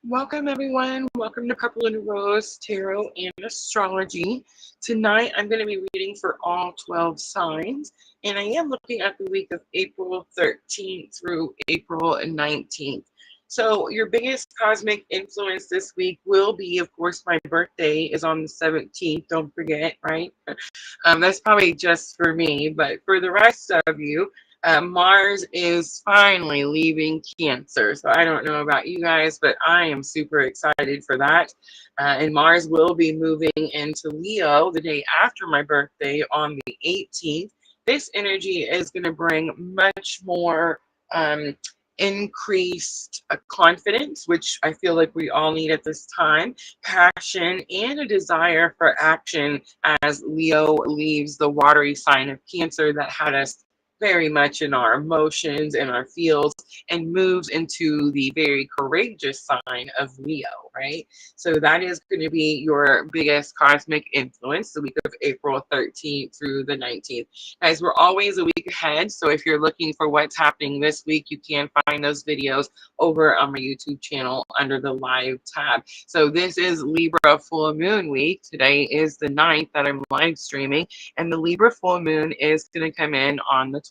Welcome, everyone. Welcome to Purplelunarose Tarot and Astrology. Tonight, I'm going to be reading for all 12 signs, and I am looking at the week of April 13th through April 19th. So, your biggest cosmic influence this week will be, of course, my birthday is on the 17th. Don't forget, right? That's probably just for me, but for the rest of you, Mars is finally leaving Cancer. So I don't know about you guys, but I am super excited for that. And Mars will be moving into Leo the day after my birthday on the 18th. This energy is going to bring much more increased confidence, which I feel like we all need at this time, passion, and a desire for action as Leo leaves the watery sign of Cancer that had us very much in our emotions and our feels and moves into the very courageous sign of Leo, right? So that is going to be your biggest cosmic influence the week of April 13th through the 19th. Guys, we're always a week ahead. So if you're looking for what's happening this week, you can find those videos over on my YouTube channel under the live tab. So this is Libra full moon week. Today is the 9th that I'm live streaming, and the Libra full moon is going to come in on the 12th.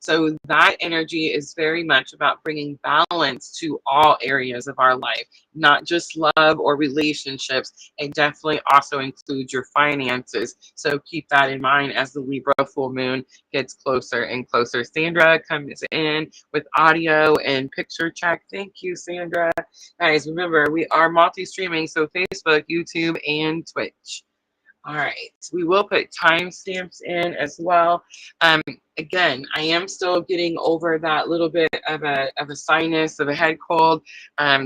So that energy is very much about bringing balance to all areas of our life, not just love or relationships. It definitely also includes your finances. So keep that in mind as the Libra full moon gets closer and closer. Sandra comes in with audio and picture check. Thank you, Sandra. Guys, remember, we are multi-streaming, so Facebook, YouTube, and Twitch. All right, we will put timestamps in as well. Um, Again, I am still getting over that little bit of a sinus, of a head cold.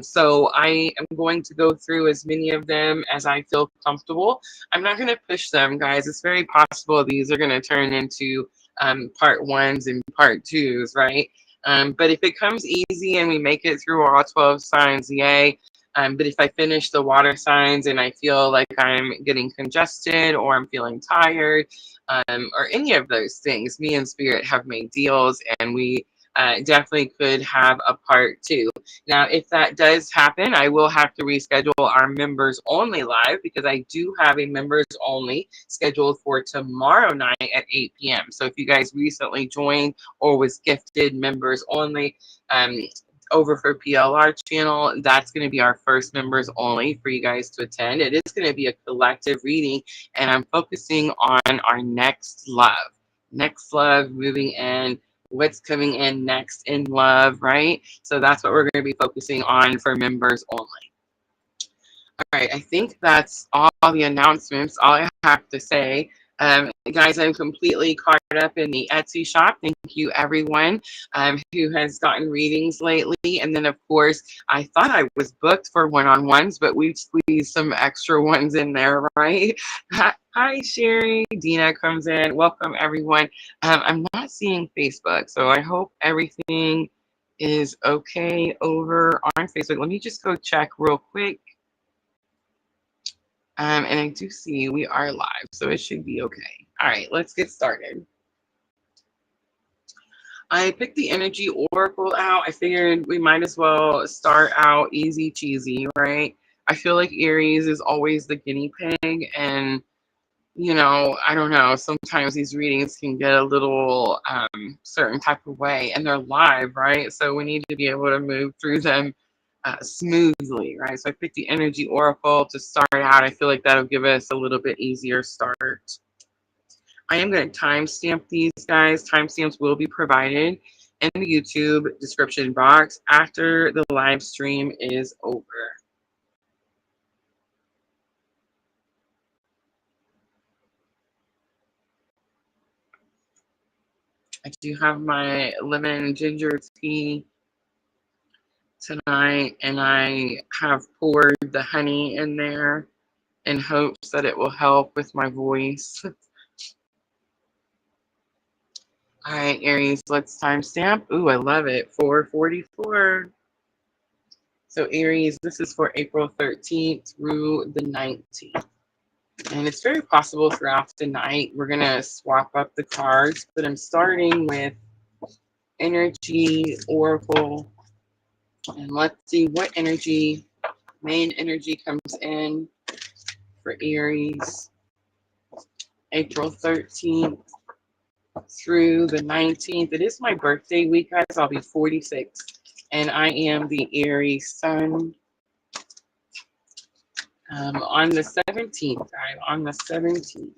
So I am going to go through as many of them as I feel comfortable. I'm not going to push them, guys. It's very possible these are going to turn into part ones and part twos, right? But if it comes easy and we make it through all 12 signs, yay. But if I finish the water signs and I feel like I'm getting congested or I'm feeling tired or any of those things, me and Spirit have made deals, and we definitely could have a part two. Now, if that does happen, I will have to reschedule our members only live, because I do have a members only scheduled for tomorrow night at 8 p.m. So if you guys recently joined or was gifted members only, over for PLR channel, that's going to be our first members only for you guys to attend. It is going to be a collective reading, and I'm focusing on our next love, moving in, what's coming in next in love, right? So that's what we're going to be focusing on for members only. All right, I think that's all the announcements, all I have to say. Guys, I'm completely caught up in the Etsy shop. Thank you, everyone who has gotten readings lately. And then, of course, I thought I was booked for one-on-ones, but we've squeezed some extra ones in there, right? Hi, Sherry. Dina comes in. Welcome, everyone. I'm not seeing Facebook, so I hope everything is okay over on Facebook. Let me just go check real quick. And I do see we are live, so it should be okay. All right, let's get started. I picked the Energy Oracle out. I figured we might as well start out easy cheesy, right? I feel like Aries is always the guinea pig, and I don't know, sometimes these readings can get a little certain type of way, and they're live, right? So we need to be able to move through them smoothly, right? So I picked the Energy Oracle to start out. I feel like that'll give us a little bit easier start. I am going to timestamp these, guys. Timestamps will be provided in the YouTube description box after the live stream is over. I do have my lemon ginger tea tonight, and I have poured the honey in there in hopes that it will help with my voice. All right, Aries, let's timestamp. Ooh, I love it. 4:44. So Aries, this is for April 13th through the 19th. And it's very possible throughout the night we're going to swap up the cards, but I'm starting with Energy Oracle. And let's see what energy Main energy comes in for Aries April 13th through the 19th. It is my birthday week, guys. I'll be 46. And I am the Aries sun. On the 17th, guys, on the 17th.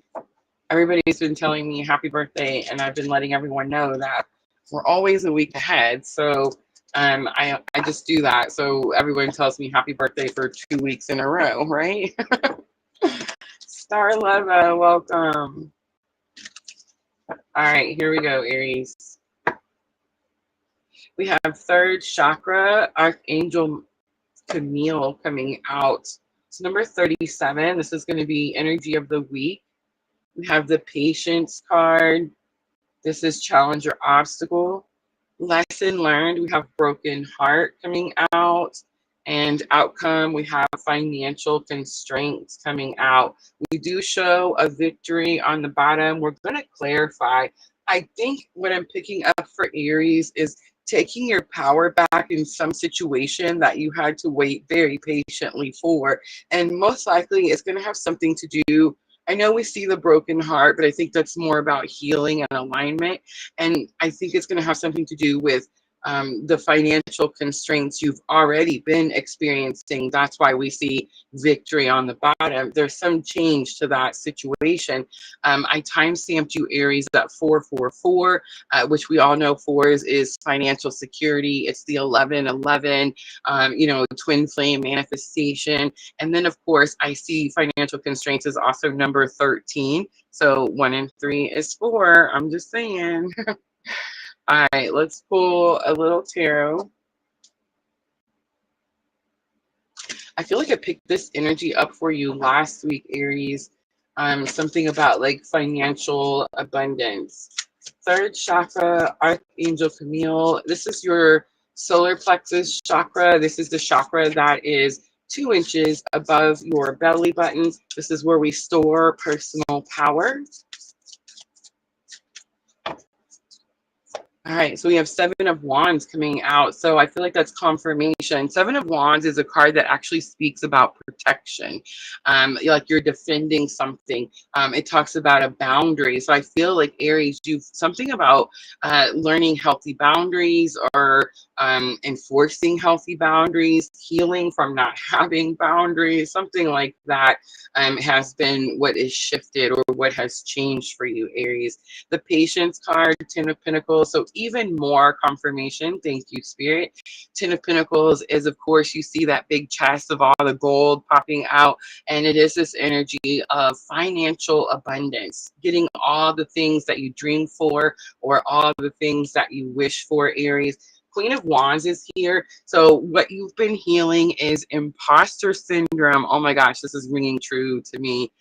Everybody's been telling me happy birthday, and I've been letting everyone know that we're always a week ahead. So I just do that. So everyone tells me happy birthday for 2 weeks in a row, right? Star Leva, welcome. All right, here we go, Aries. We have third chakra, Archangel Camille coming out. It's number 37. This is going to be energy of the week. We have the patience card. This is challenge or obstacle. Lesson learned. We have broken heart coming out. And outcome, we have financial constraints coming out. We do show a victory on the bottom. We're going to clarify. I think what I'm picking up for Aries is taking your power back in some situation that you had to wait very patiently for. And most likely it's going to have something to do. I know we see the broken heart, but I think that's more about healing and alignment. And I think it's going to have something to do with the financial constraints you've already been experiencing. That's why we see victory on the bottom. There's some change to that situation. I time-stamped you, Aries, at 444, which we all know fours is financial security. It's the 1111, twin flame manifestation. And then, of course, I see financial constraints is also number 13. So 1 and 3 is 4. I'm just saying. All right, let's pull a little tarot. I feel like I picked this energy up for you last week, Aries. Something about like financial abundance. Third chakra, Archangel Camille. This is your solar plexus chakra. This is the chakra that is 2 inches above your belly button. This is where we store personal power. All right, so we have 7 of Wands coming out. So I feel like that's confirmation. 7 of Wands is a card that actually speaks about protection. Like you're defending something. It talks about a boundary. So I feel like Aries, you've something about learning healthy boundaries or enforcing healthy boundaries, healing from not having boundaries, something like that has been what is shifted or what has changed for you, Aries. The Patience card, 10 of Pentacles. So even more confirmation. Thank you, Spirit. 10 of Pentacles is, of course, you see that big chest of all the gold popping out. And it is this energy of financial abundance, getting all the things that you dream for or all the things that you wish for, Aries. Queen of Wands is here. So what you've been healing is imposter syndrome. Oh my gosh, this is ringing true to me,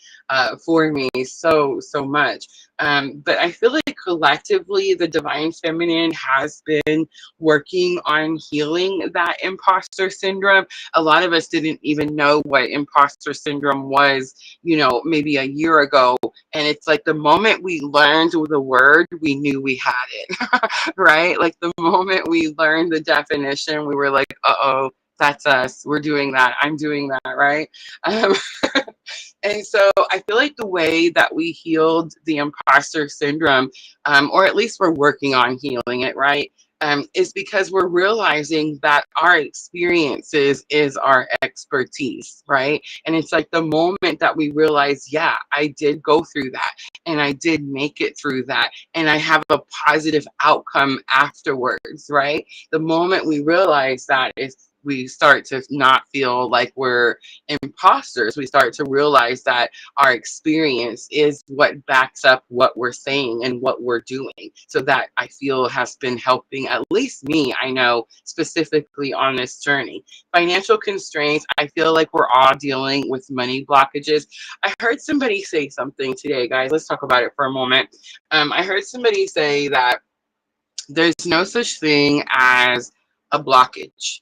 for me so much. But I feel like collectively the Divine Feminine has been working on healing that imposter syndrome. A lot of us didn't even know what imposter syndrome was, maybe a year ago. And it's like the moment we learned the word, we knew we had it, right? Like the moment we learned the definition, we were like, uh-oh, that's us. We're doing that. I'm doing that, right? And so I feel like the way that we healed the imposter syndrome, or at least we're working on healing it, right, is because we're realizing that our experiences is our expertise, right? And it's like the moment that we realize, yeah, I did go through that and I did make it through that and I have a positive outcome afterwards, right? The moment we realize that is we start to not feel like we're imposters. We start to realize that our experience is what backs up what we're saying and what we're doing. So that I feel has been helping at least me, I know, specifically on this journey. Financial constraints, I feel like we're all dealing with money blockages. I heard somebody say something today, guys. Let's talk about it for a moment. I heard somebody say that there's no such thing as a blockage.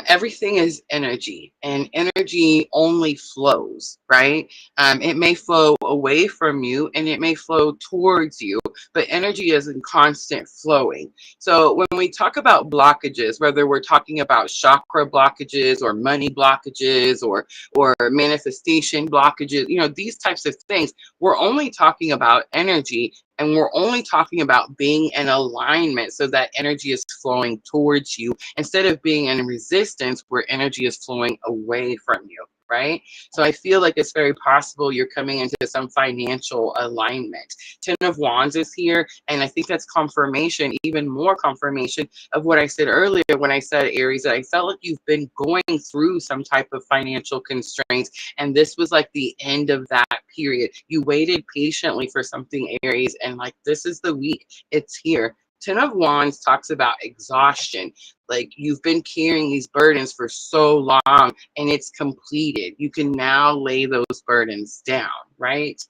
Everything is energy, and energy only flows, right? It may flow away from you and it may flow towards you, but energy is in constant flowing. So when we talk about blockages, whether we're talking about chakra blockages or money blockages or manifestation blockages, you know, these types of things, we're only talking about energy, and we're only talking about being in alignment so that energy is flowing towards you instead of being in resistance where energy is flowing away from you, right? So I feel like it's very possible you're coming into some financial alignment. Ten of Wands is here, and I think that's confirmation, even more confirmation of what I said earlier when I said, Aries, that I felt like you've been going through some type of financial constraints, and this was like the end of that period. You waited patiently for something, Aries, and like this is the week. It's here. Ten of Wands talks about exhaustion. Like you've been carrying these burdens for so long and it's completed. You can now lay those burdens down, right?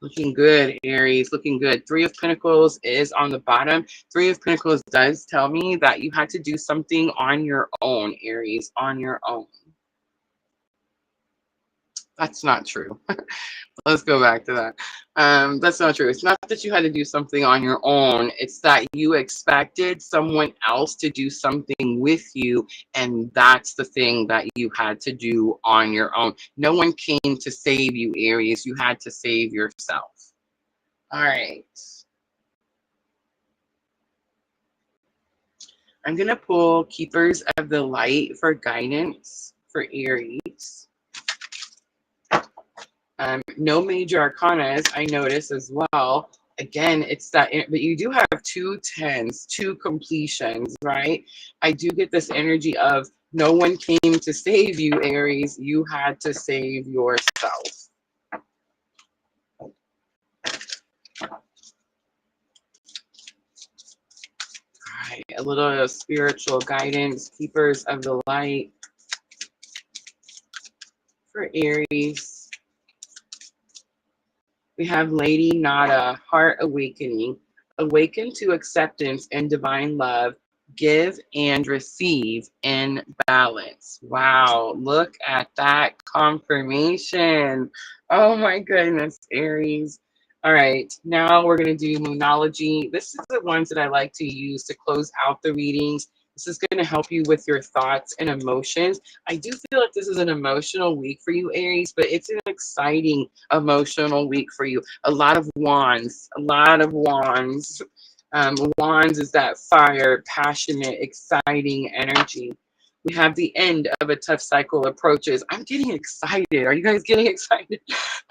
Looking good, Aries, looking good. Three of Pentacles is on the bottom. Three of Pentacles does tell me that you had to do something on your own, Aries, on your own. That's not true. Let's go back to that. That's not true. It's not that you had to do something on your own. It's that you expected someone else to do something with you, and that's the thing that you had to do on your own. No one came to save you, Aries. You had to save yourself. All right. I'm going to pull Keepers of the Light for guidance for Aries. No major arcanas, I notice as well. Again, it's that, but you do have 2 10s, 2 completions, right? I do get this energy of no one came to save you, Aries. You had to save yourself. All right, a little spiritual guidance, Keepers of the Light for Aries. We have Lady Nada, Heart Awakening. Awaken to acceptance and divine love. Give and receive in balance. Wow, look at that confirmation. Oh my goodness, Aries. All right, now we're going to do Moonology. This is the ones that I like to use to close out the readings. This is going to help you with your thoughts and emotions. I do feel like this is an emotional week for you, Aries, but it's an exciting emotional week for you. A lot of wands, a lot of wands. Wands is that fire, passionate, exciting energy. We have the end of a tough cycle approaches. I'm getting excited. Are you guys getting excited?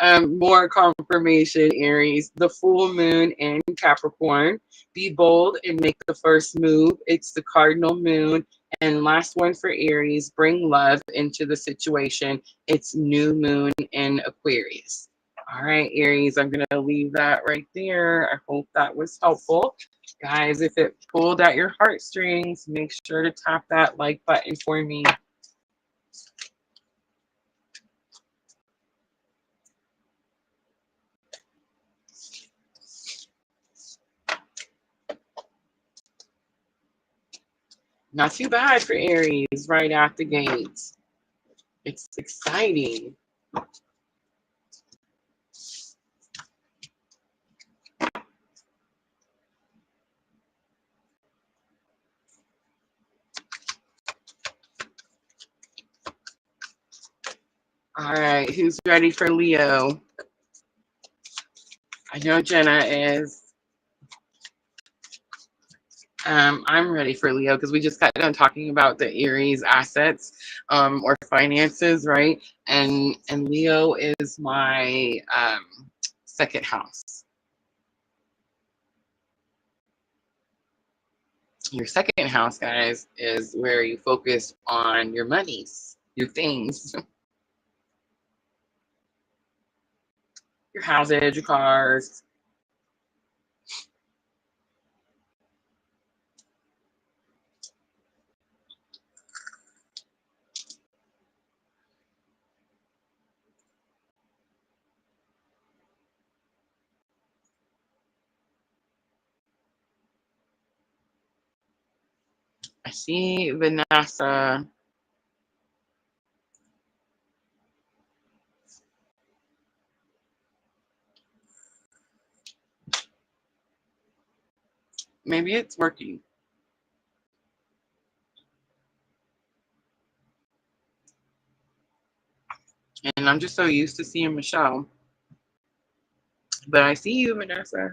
More confirmation, Aries. The full moon in Capricorn. Be bold and make the first move. It's the cardinal moon. And last one for Aries, bring love into the situation. It's new moon in Aquarius. All right, Aries, I'm going to leave that right there. I hope that was helpful. Guys, if it pulled at your heartstrings, make sure to tap that like button for me. Not too bad for Aries right out the gates. It's exciting. All right, who's ready for Leo? I know Jenna is. I'm ready for Leo because we just got done talking about the Aries assets or finances, right? And Leo is my second house. Your second house, guys, is where you focus on your monies, your things, your houses, your cars. I see Vanessa. Maybe it's working. And I'm just so used to seeing Michelle. But I see you, Vanessa.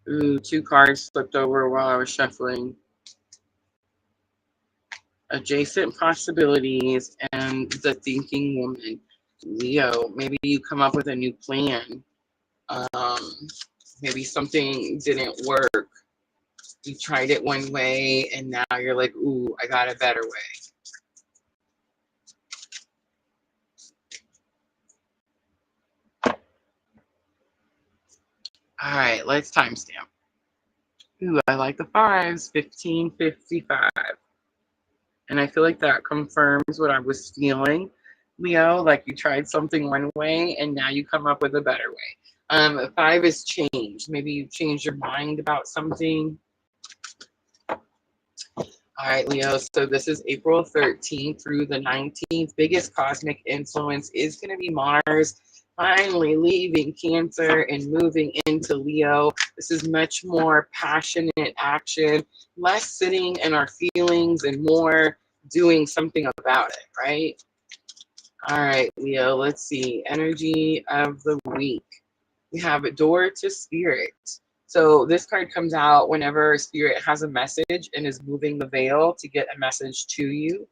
Ooh, 2 cards flipped over while I was shuffling. Adjacent possibilities and the thinking woman. Leo, maybe you come up with a new plan. Maybe something didn't work. You tried it one way and now you're like, ooh, I got a better way. All right, let's timestamp. Ooh, I like the 5s, 1555. And I feel like that confirms what I was feeling, Leo, like you tried something one way and now you come up with a better way. 5 is change. Maybe you changed your mind about something. All right, Leo, so this is April 13th through the 19th. Biggest cosmic influence is going to be Mars finally leaving Cancer and moving into Leo. This is much more passionate action, less sitting in our feelings and more doing something about it, right? All right, Leo, let's see. Energy of the week. We have a door to spirit. So this card comes out whenever spirit has a message and is moving the veil to get a message to you.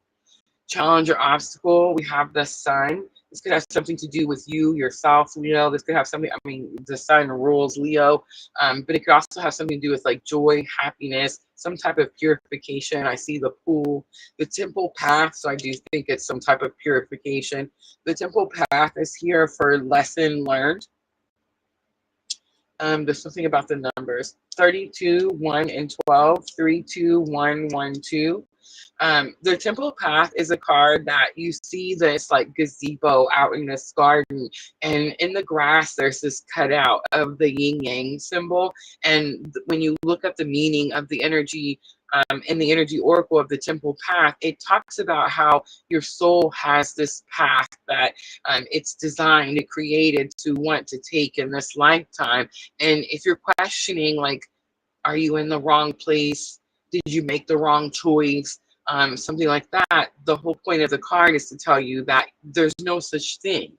Challenge or obstacle, we have the sun. This could have something to do with you, yourself, Leo. This could have something, I mean, the sun rules Leo, but it could also have something to do with like joy, happiness, some type of purification. I see the pool, the temple path, so I do think it's some type of purification. The temple path is here for lesson learned. There's something about the numbers 32, 1, and 12, 3, 2, 1, 1, 2. The temple path is a card that you see this like gazebo out in this garden, and in the grass there's this cutout of the yin yang symbol. And when you look at the meaning of the energy in the energy oracle of the temple path, it talks about how your soul has this path that it's designed, it created to want to take in this lifetime. And if you're questioning, like, are you in the wrong place? Did you make the wrong choice? Something like that. The whole point of the card is to tell you that there's no such thing.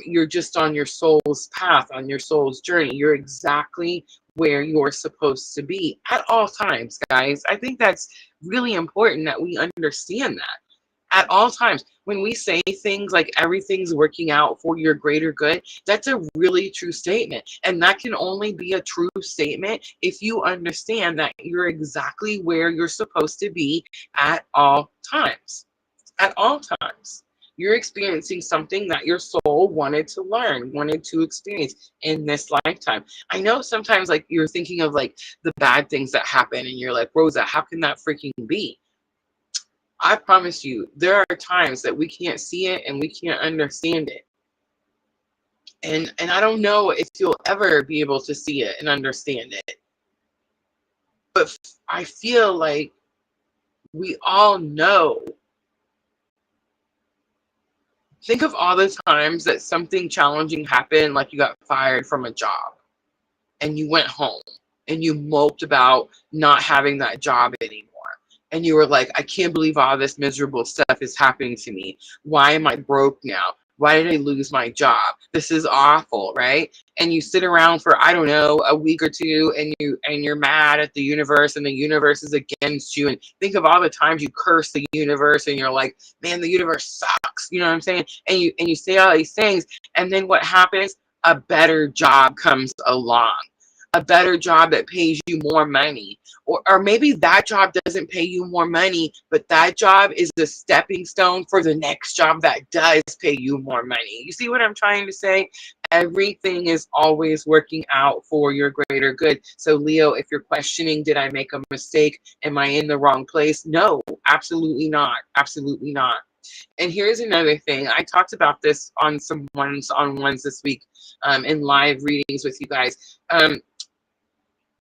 You're just on your soul's path, on your soul's journey. You're exactly where you're supposed to be at all times, guys. I think that's really important that we understand that. At all times, when we say things like everything's working out for your greater good, that's a really true statement. And that can only be a true statement if you understand that you're exactly where you're supposed to be at all times. At all times. You're experiencing something that your soul wanted to learn, wanted to experience in this lifetime. I know sometimes like you're thinking of like the bad things that happen and you're like, Rosa, how can that freaking be? I promise you, there are times that we can't see it and we can't understand it. And I don't know if you'll ever be able to see it and understand it. But I feel like we all know. Think of all the times that something challenging happened, like you got fired from a job and you went home and you moped about not having that job anymore. And you were like, I can't believe all this miserable stuff is happening to me. Why am I broke now? Why did I lose my job? This is awful, right? And you sit around for, I don't know, a week or two, and you're mad at the universe, and the universe is against you. And think of all the times you curse the universe, and you're like, man, the universe sucks. You know what I'm saying? And you say all these things, and then what happens? A better job comes along. A better job that pays you more money. Or maybe that job doesn't pay you more money, but that job is the stepping stone for the next job that does pay you more money. You see what I'm trying to say? Everything is always working out for your greater good. So Leo, if you're questioning, did I make a mistake? Am I in the wrong place? No, absolutely not. Absolutely not. And here's another thing. I talked about this on some one-on-ones this week in live readings with you guys.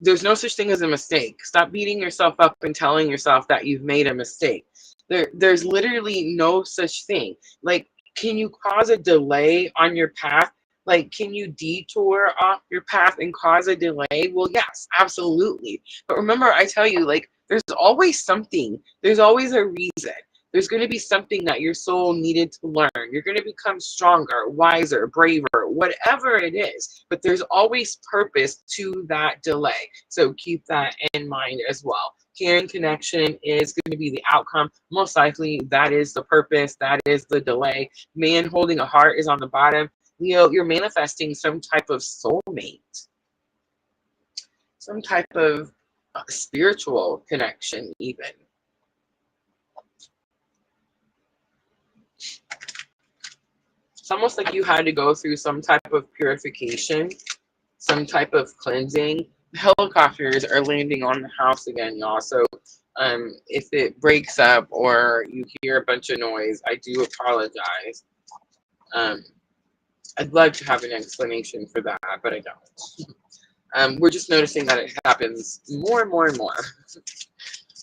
There's no such thing as a mistake. Stop beating yourself up and telling yourself that you've made a mistake. There's literally no such thing. Like, can you cause a delay on your path? Like, can you detour off your path and cause a delay? Well, yes, absolutely. But remember, I tell you, like, there's always something. There's always a reason. There's going to be something that your soul needed to learn. You're going to become stronger, wiser, braver, whatever it is. But there's always purpose to that delay. So keep that in mind as well. Caring connection is going to be the outcome. Most likely, that is the purpose. That is the delay. Man holding a heart is on the bottom. Leo, you're manifesting some type of soulmate, some type of spiritual connection, even. It's almost like you had to go through some type of purification, some type of cleansing. Helicopters are landing on the house again, y'all. So if it breaks up or you hear a bunch of noise, I do apologize. I'd love to have an explanation for that, but I don't. We're just noticing that it happens more and more and more.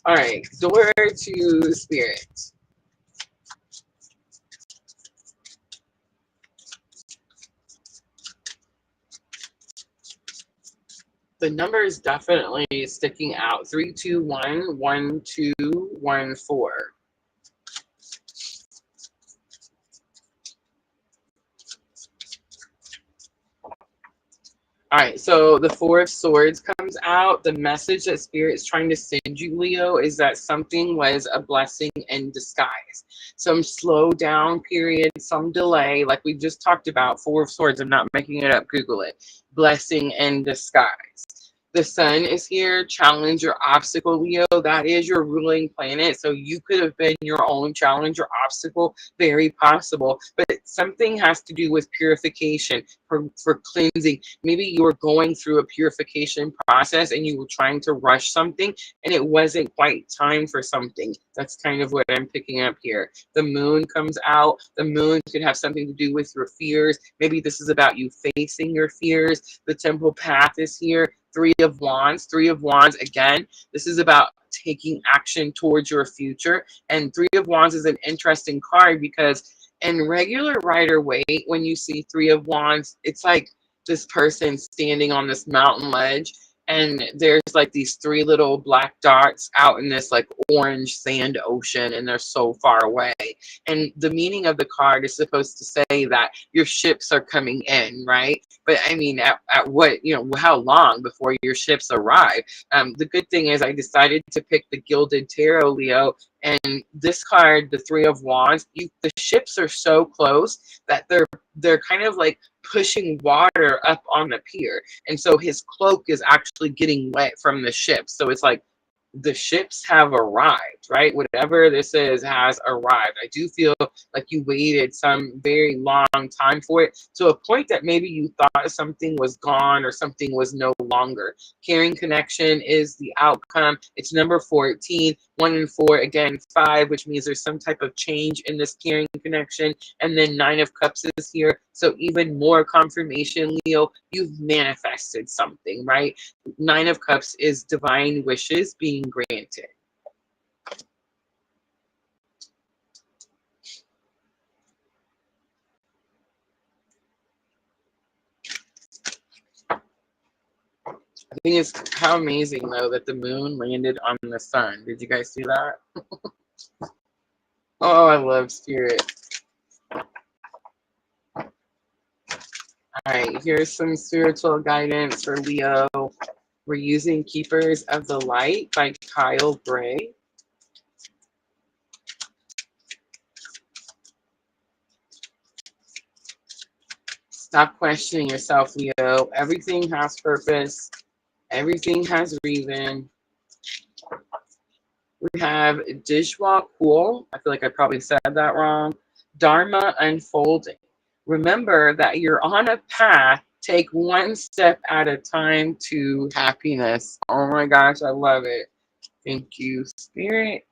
All right, door to spirit. The number is definitely sticking out. 321 1214. All right, so the Four of Swords comes out. The message that Spirit is trying to send you, Leo, is that something was a blessing in disguise. Some slow down period, some delay, like we just talked about. Four of Swords, I'm not making it up, Google it. Blessing in disguise. The sun is here. Challenge your obstacle, Leo. That is your ruling planet. So you could have been your own challenge or obstacle. Very possible. But something has to do with purification, for cleansing. Maybe you were going through a purification process and you were trying to rush something and it wasn't quite time for something. That's kind of what I'm picking up here. The moon comes out. The moon could have something to do with your fears. Maybe this is about you facing your fears. The temple path is here. Three of Wands. Three of Wands, again, this is about taking action towards your future. And Three of Wands is an interesting card because in regular Rider-Waite, when you see Three of Wands, it's like this person standing on this mountain ledge and there's like these three little black dots out in this like orange sand ocean and they're so far away. And the meaning of the card is supposed to say that your ships are coming in, right? But I mean, at what, how long before your ships arrive? The good thing is I decided to pick the Gilded Tarot, Leo, and this card, the Three of Wands, the ships are so close that they're kind of like pushing water up on the pier. And so his cloak is actually getting wet from the ship. So it's like the ships have arrived, right? Whatever this is has arrived. I do feel like you waited some very long time for it, to a point that maybe you thought something was gone or something was no longer. Caring connection is the outcome. It's number 14. 1 and 4, again, 5, which means there's some type of change in this caring connection. And then 9 of Cups is here. So even more confirmation, Leo, you've manifested something, right? 9 of Cups is divine wishes being granted. I think it's how amazing, though, that the moon landed on the sun. Did you guys see that? Oh, I love Spirit. All right, here's some spiritual guidance for Leo. We're using Keepers of the Light by Kyle Gray. Stop questioning yourself, Leo. Everything has purpose. Everything has reason. We have Dishwa Cool. I feel like I probably said that wrong. Dharma unfolding. Remember that you're on a path. Take one step at a time to happiness. Oh my gosh, I love it. Thank you, Spirit.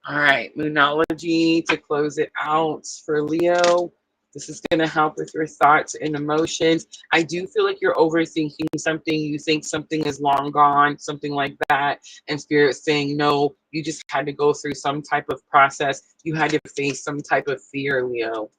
All right, Moonology to close it out for Leo. This is going to help with your thoughts and emotions. I do feel like you're overthinking something. You think something is long gone, something like that. And Spirit's saying, no, you just had to go through some type of process. You had to face some type of fear, Leo.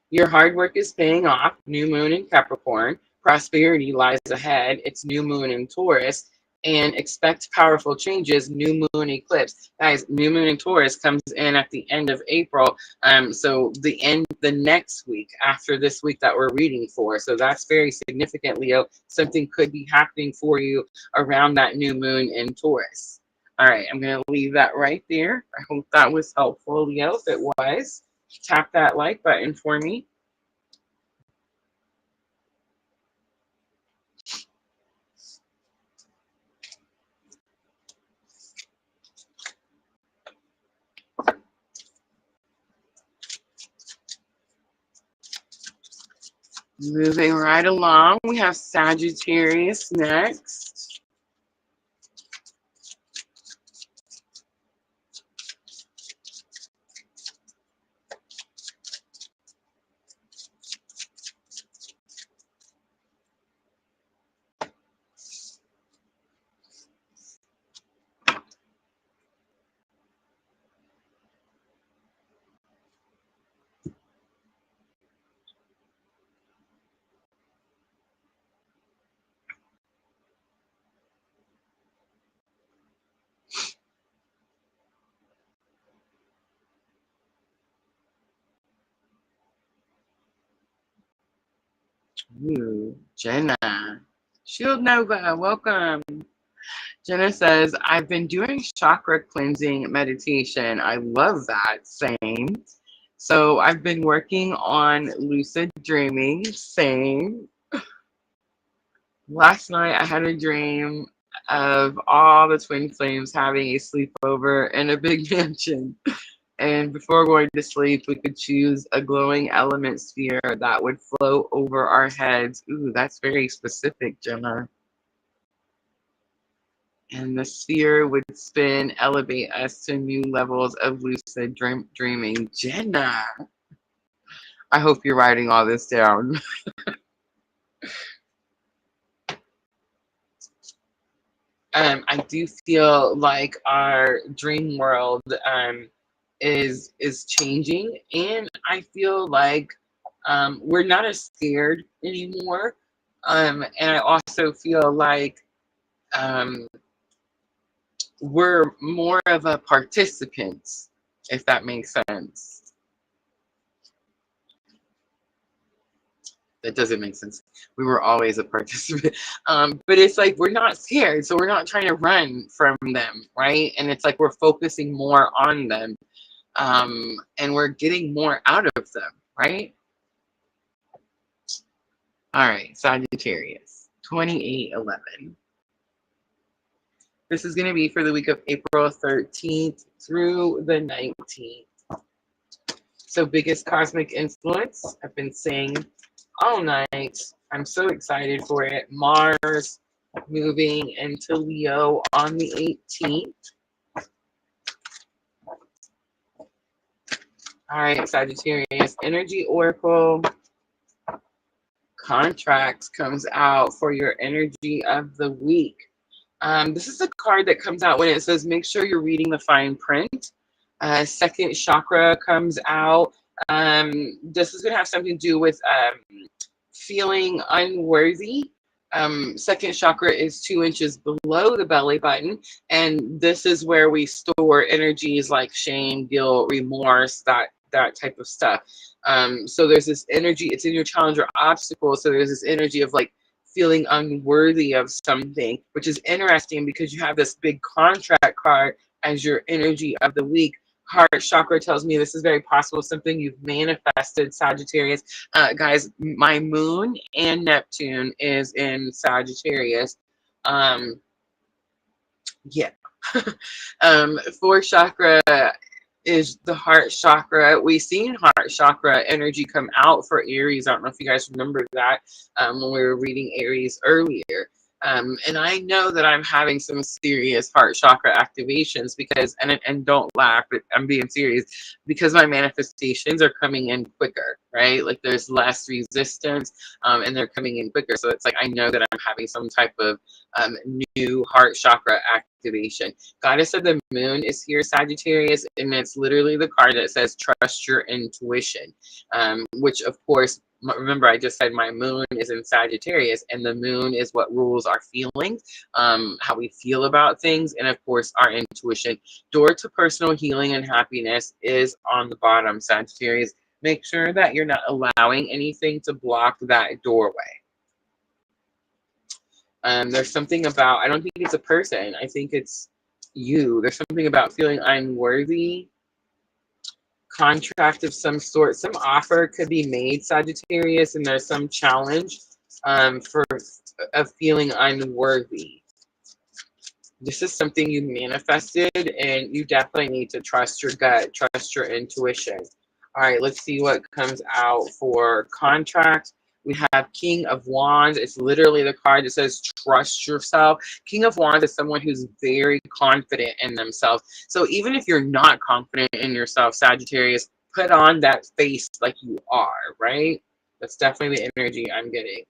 Your hard work is paying off. New moon in Capricorn. Prosperity lies ahead. It's new moon in Taurus. And expect powerful changes. New moon eclipse. Guys, new moon in Taurus comes in at the end of April. So the next week after this week that we're reading for. So that's very significant, Leo. Something could be happening for you around that new moon in Taurus. All right, I'm going to leave that right there. I hope that was helpful, Leo. If it was, tap that like button for me. Moving right along, we have Sagittarius next. Ooh, Jenna. Shield Nova, welcome. Jenna says, I've been doing chakra cleansing meditation. I love that. Same. So I've been working on lucid dreaming. Same. Last night I had a dream of all the twin flames having a sleepover in a big mansion. And before going to sleep, we could choose a glowing element sphere that would float over our heads. Ooh, that's very specific, Gemma. And the sphere would spin, elevate us to new levels of lucid dreaming. Jenna, I hope you're writing all this down. I do feel like our dream world is changing, and I feel like we're not as scared anymore. And I also feel like um, we're more of a participant, if that makes sense. That doesn't make sense. We were always a participant. But it's like we're not scared, so we're not trying to run from them, right? And it's like we're focusing more on them, and we're getting more out of them, right? All right, Sagittarius, 2811. This is going to be for the week of April 13th through the 19th. So biggest cosmic influence, I've been saying all night. I'm so excited for it. Mars moving into Leo on the 18th. All right, Sagittarius, Energy Oracle Contracts comes out for your energy of the week. This is a card that comes out when it says, make sure you're reading the fine print. Second chakra comes out. This is going to have something to do with feeling unworthy. Second chakra is 2 inches below the belly button. And this is where we store energies like shame, guilt, remorse, that type of stuff. So there's this energy, it's in your challenge or obstacle. So there's this energy of like feeling unworthy of something, which is interesting because you have this big contract card as your energy of the week. Heart chakra tells me this is very possible something you've manifested, Sagittarius. Guys, my moon and Neptune is in Sagittarius. Yeah. Fourth chakra is the heart chakra. We've seen heart chakra energy come out for Aries. I don't know if you guys remember that when we were reading Aries earlier. And I know that I'm having some serious heart chakra activations because, and don't laugh, but I'm being serious, because my manifestations are coming in quicker, right? Like there's less resistance, and they're coming in quicker. So it's like I know that I'm having some type of new heart chakra activation. Goddess of the Moon is here, Sagittarius, and it's literally the card that says trust your intuition, which of course, remember I just said my moon is in Sagittarius, and the moon is what rules our feelings, how we feel about things, and of course our intuition. Door to personal healing and happiness is on the bottom, Sagittarius. Make sure that you're not allowing anything to block that doorway. There's something about, I don't think it's a person, I think it's you. There's something about feeling unworthy. Contract of some sort, some offer could be made, Sagittarius, and there's some challenge for of feeling unworthy. This is something you manifested, and you definitely need to trust your gut, trust your intuition. All right, let's see what comes out for contract. We have King of Wands. It's literally the card that says trust yourself. King of Wands is someone who's very confident in themselves. So even if you're not confident in yourself, Sagittarius, put on that face like you are, right? That's definitely the energy I'm getting.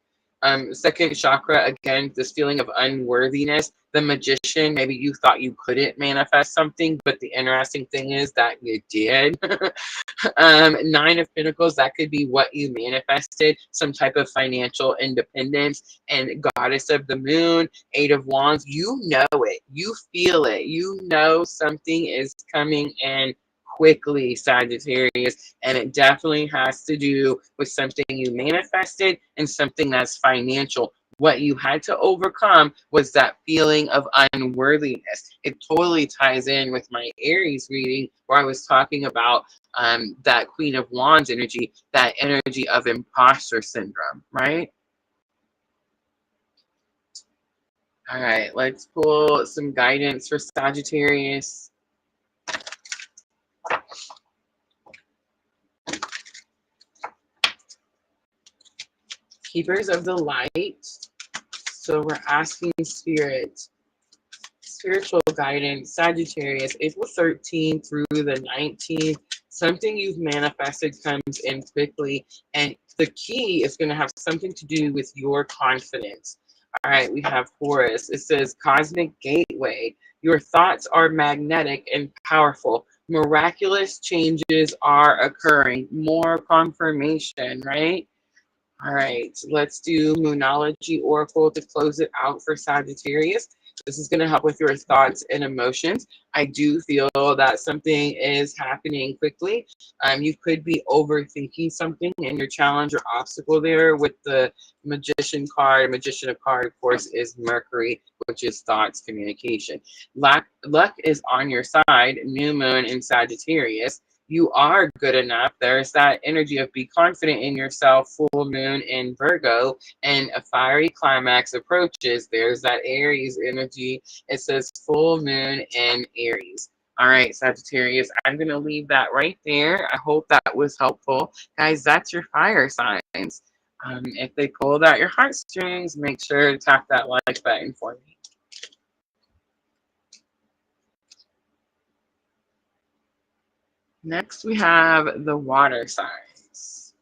Second chakra, again, this feeling of unworthiness. The Magician, maybe you thought you couldn't manifest something, but the interesting thing is that you did. Nine of Pentacles, that could be what you manifested, some type of financial independence. And Goddess of the Moon, Eight of Wands, you know it, you feel it, you know something is coming in quickly, Sagittarius, and it definitely has to do with something you manifested and something that's financial. What you had to overcome was that feeling of unworthiness. It totally ties in with my Aries reading where I was talking about that Queen of Wands energy, that energy of imposter syndrome, right? All right, let's pull some guidance for Sagittarius. Keepers of the light. So we're asking Spirit, spiritual guidance, Sagittarius, April 13th through the 19th. Something you've manifested comes in quickly, and the key is going to have something to do with your confidence. All right, we have Taurus. It says cosmic gateway. Your thoughts are magnetic and powerful. Miraculous changes are occurring. More confirmation, right? All right, let's do Moonology Oracle to close it out for Sagittarius. This is going to help with your thoughts and emotions. I do feel that something is happening quickly. You could be overthinking something, and your challenge or obstacle there with the Magician card. Magician of card, of course, is Mercury, which is thoughts, communication. Luck is on your side. New moon in Sagittarius. You are good enough. There's that energy of be confident in yourself, full moon in Virgo, and a fiery climax approaches. There's that Aries energy. It says full moon in Aries. All right, Sagittarius, I'm going to leave that right there. I hope that was helpful. Guys, that's your fire signs. If they pulled out your heartstrings, make sure to tap that like button for me. Next, we have the water signs.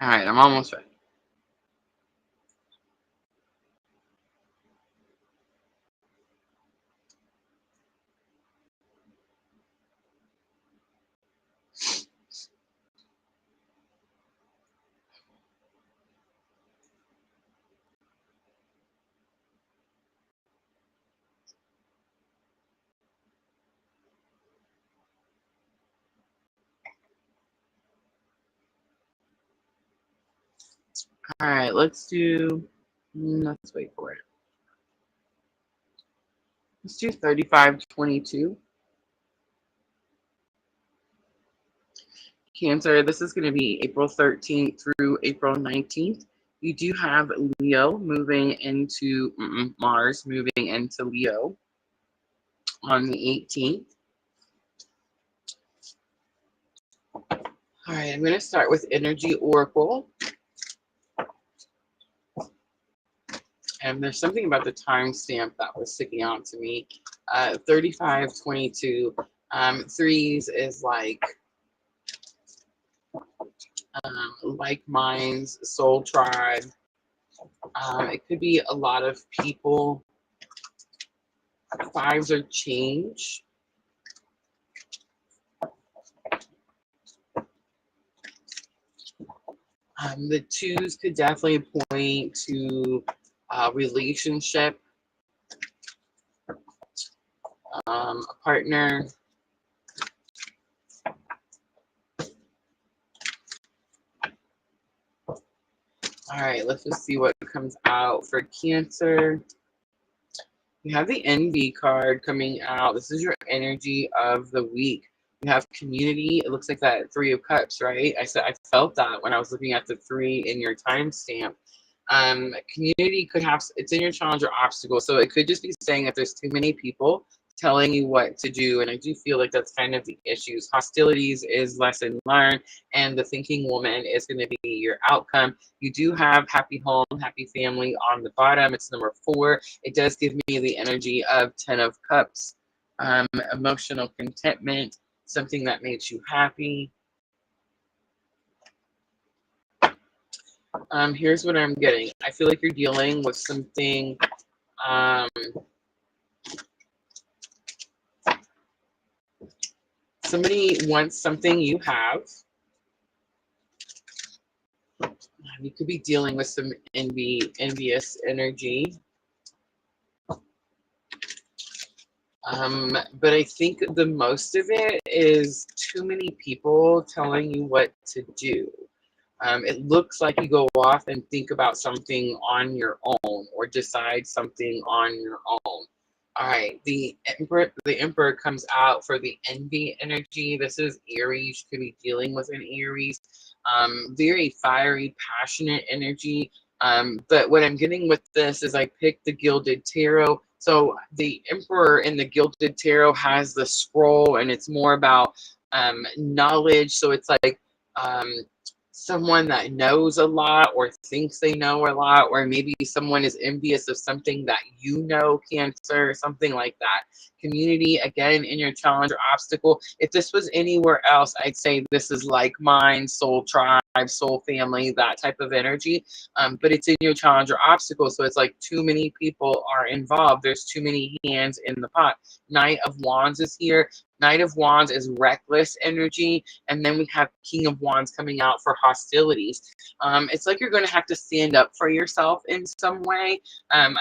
All right, I'm almost ready. All right, let's do, let's wait for it. Let's do 3522. Cancer, this is going to be April 13th through April 19th. You do have Leo moving into, Mars moving into Leo on the 18th. All right, I'm going to start with Energy Oracle. And there's something about the timestamp that was sticking out to me. 3522. Threes is like minds, soul tribe. It could be a lot of people. Fives are change. The twos could definitely point to a relationship, a partner. All right, let's just see what comes out for Cancer. You have the Envy card coming out. This is your energy of the week. You have community. It looks like that Three of Cups, right? I felt that when I was looking at the three in your timestamp. Community could have, it's in your challenge or obstacle. So it could just be saying that there's too many people telling you what to do. And I do feel like that's kind of the issues. Hostilities is lesson learned, and the thinking woman is going to be your outcome. You do have happy home, happy family on the bottom. It's number 4. It does give me the energy of 10 of Cups, emotional contentment, something that makes you happy. Here's what I'm getting. I feel like you're dealing with something, somebody wants something you have. You could be dealing with some envious energy. But I think the most of it is too many people telling you what to do. It looks like you go off and think about something on your own or decide something on your own. All right, the Emperor comes out for the envy energy. This is Aries. You could be dealing with an Aries. Very fiery, passionate energy. But what I'm getting with this is I picked the Gilded Tarot. So the Emperor in the Gilded Tarot has the scroll, and it's more about knowledge. So it's like someone that knows a lot or thinks they know a lot, or maybe someone is envious of something that you know, Cancer, something like that. Community, again, in your challenge or obstacle. If this was anywhere else, I'd say this is like mind, soul tribe, soul family, that type of energy. But it's in your challenge or obstacle, so it's like too many people are involved. There's too many hands in the pot. Knight of Wands is here. Knight of Wands is reckless energy, and then we have King of Wands coming out for hostilities. It's like you're going to have to stand up for yourself in some way.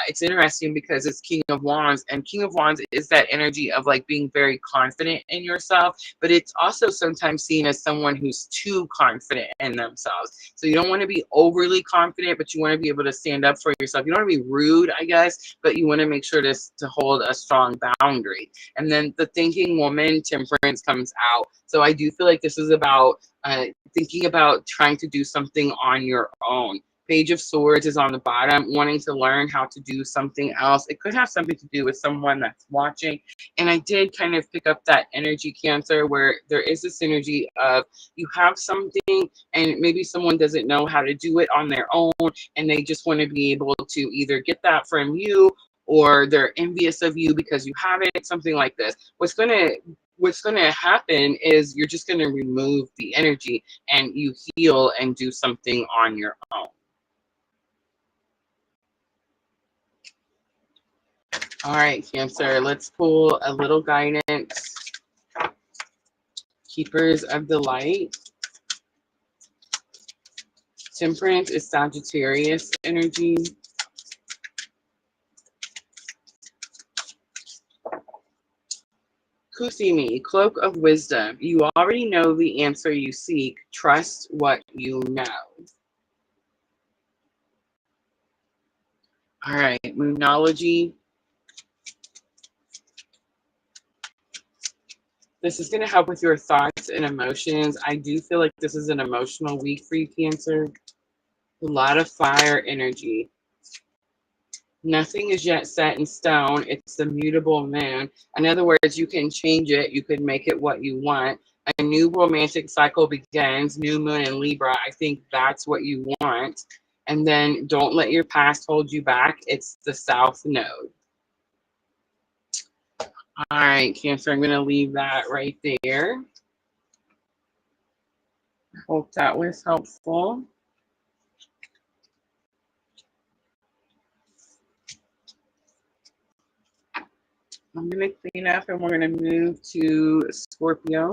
It's interesting because it's King of Wands, and King of Wands is that energy of like being very confident in yourself, but it's also sometimes seen as someone who's too confident in themselves. So you don't want to be overly confident, but you want to be able to stand up for yourself. You don't want to be rude, I guess, but you want to make sure to hold a strong boundary. And then the thinking woman, Temperance, comes out. So I do feel like this is about thinking about trying to do something on your own. Page of Swords is on the bottom, wanting to learn how to do something else. It could have something to do with someone that's watching. And I did kind of pick up that energy, Cancer, where there is this energy of you have something and maybe someone doesn't know how to do it on their own, and they just want to be able to either get that from you, or they're envious of you because you have it, something like this. What's going to what's going to happen is you're just going to remove the energy and you heal and do something on your own. All right, Cancer, let's pull a little guidance. Keepers of the light. Temperance is Sagittarius energy. Kusimi, cloak of wisdom. You already know the answer you seek. Trust what you know. All right, Moonology. This is going to help with your thoughts and emotions. I do feel like this is an emotional week for you, Cancer. A lot of fire energy. Nothing is yet set in stone. It's the mutable moon. In other words, you can change it. You can make it what you want. A new romantic cycle begins. New moon in Libra. I think that's what you want. And then don't let your past hold you back. It's the South Node. All right, Cancer, I'm going to leave that right there. Hope that was helpful. I'm going to clean up and we're going to move to Scorpio.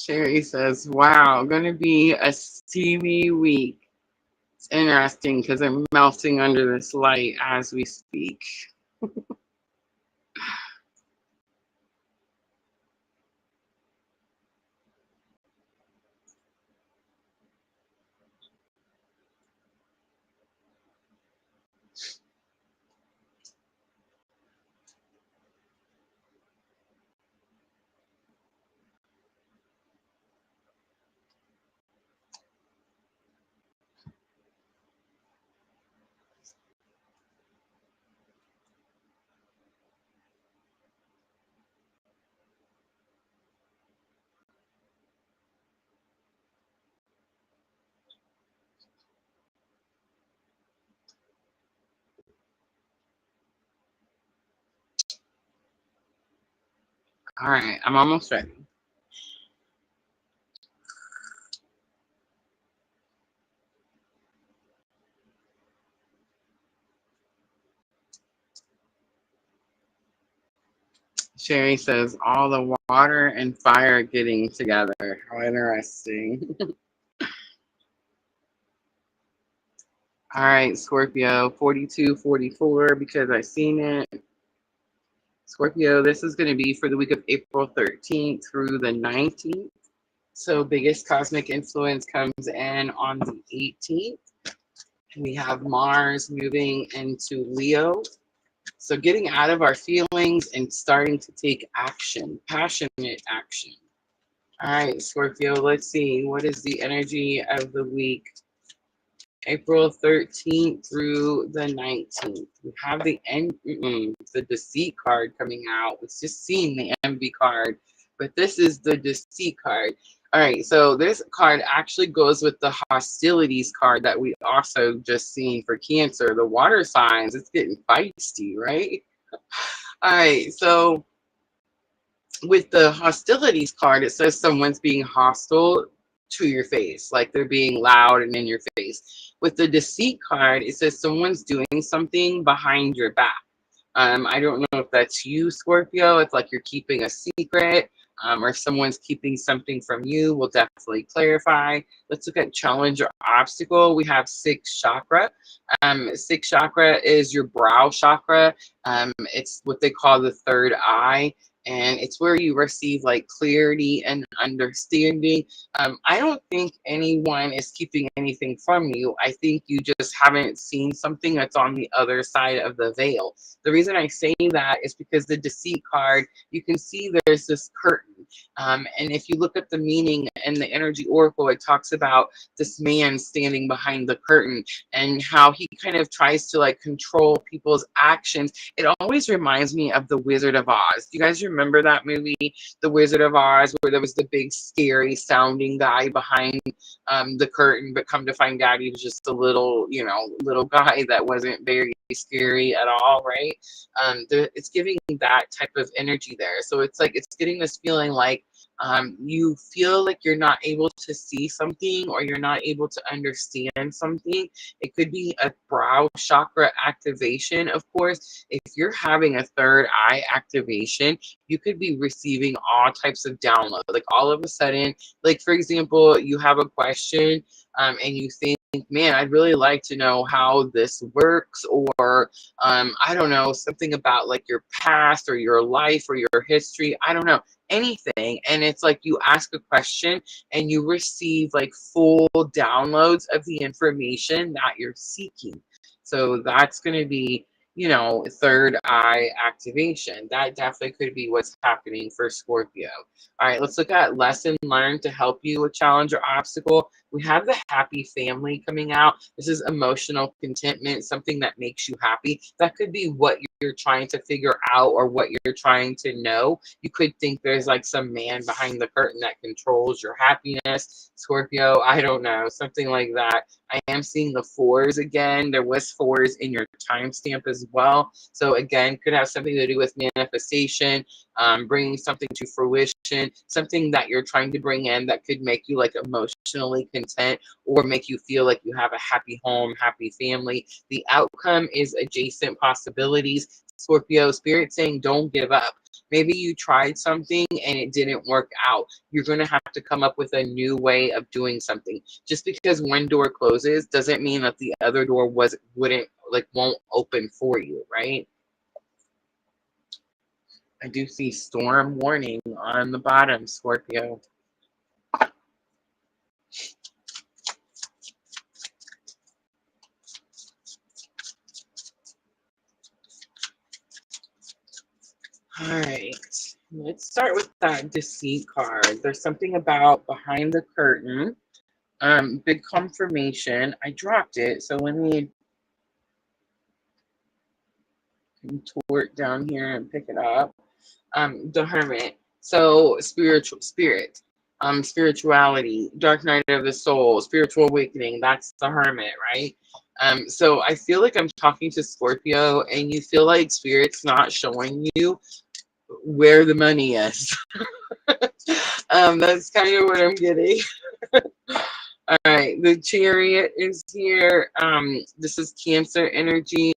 Sherry says, wow, going to be a steamy week. It's interesting because I'm melting under this light as we speak. All right, I'm almost ready. Sherry says, all the water and fire getting together. How interesting. All right, Scorpio, 4244, because I've seen it. Scorpio, this is going to be for the week of April 13th through the 19th. So biggest cosmic influence comes in on the 18th. We have Mars moving into Leo. So getting out of our feelings and starting to take action, passionate action. All right, Scorpio, let's see. What is the energy of the week? April 13th through the 19th. We have the Deceit card coming out. It's just seeing the Envy card, but this is the Deceit card. All right, so this card actually goes with the Hostilities card that we also just seen for Cancer. The water signs, it's getting feisty, right? All right, so with the Hostilities card, it says someone's being hostile to your face, like they're being loud and in your face. With the Deceit card, it says someone's doing something behind your back. I don't know if that's you, Scorpio. It's like you're keeping a secret, or someone's keeping something from you. We'll definitely clarify. Let's look at challenge or obstacle. We have sixth chakra. Sixth chakra is your brow chakra. It's what they call the third eye. And it's where you receive like clarity and understanding. I don't think anyone is keeping anything from you. I think you just haven't seen something that's on the other side of the veil. The reason I say that is because the Deceit card, you can see there's this curtain. And if you look at the meaning in the energy oracle, it talks about this man standing behind the curtain and how he kind of tries to like control people's actions. It always reminds me of The Wizard of Oz. Do you guys remember that movie, The Wizard of Oz, where there was the big scary sounding guy behind the curtain, but come to find out he was just a little, you know, little guy that wasn't very scary at all, right? It's giving that type of energy there. So it's like it's getting this feeling like you feel like you're not able to see something or you're not able to understand something. It could be a brow chakra activation, of course. If you're having a third eye activation, you could be receiving all types of download. Like all of a sudden, like for example, you have a question and you think, man, I'd really like to know how this works, or I don't know, something about like your past or your life or your history. I don't know, anything. And it's like you ask a question and you receive like full downloads of the information that you're seeking. So that's going to be, you know, third eye activation. That definitely could be what's happening for Scorpio. All right, let's look at lesson learned to help you with challenge or obstacle. We have the happy family coming out. This is emotional contentment, something that makes you happy. That could be what you're trying to figure out or what you're trying to know. You could think there's like some man behind the curtain that controls your happiness, Scorpio. I don't know, something like that. I am seeing the fours again. There was fours in your timestamp as well. So again, could have something to do with manifestation, bringing something to fruition, something that you're trying to bring in that could make you like emotionally content or make you feel like you have a happy home, happy family. The outcome is adjacent possibilities. Scorpio, spirit saying don't give up. Maybe you tried something and it didn't work out. You're going to have to come up with a new way of doing something. Just because one door closes doesn't mean that the other door won't open for you, right? I do see storm warning on the bottom, Scorpio. All right, let's start with that deceit card. There's something about behind the curtain. Big confirmation. I dropped it, so let me contort down here and pick it up. The Hermit. So spirituality, dark night of the soul, spiritual awakening. That's the Hermit, right? So I feel like I'm talking to Scorpio, and you feel like Spirit's not showing you where the money is. That's kind of what I'm getting. All right, the Chariot is here. This is Cancer energy.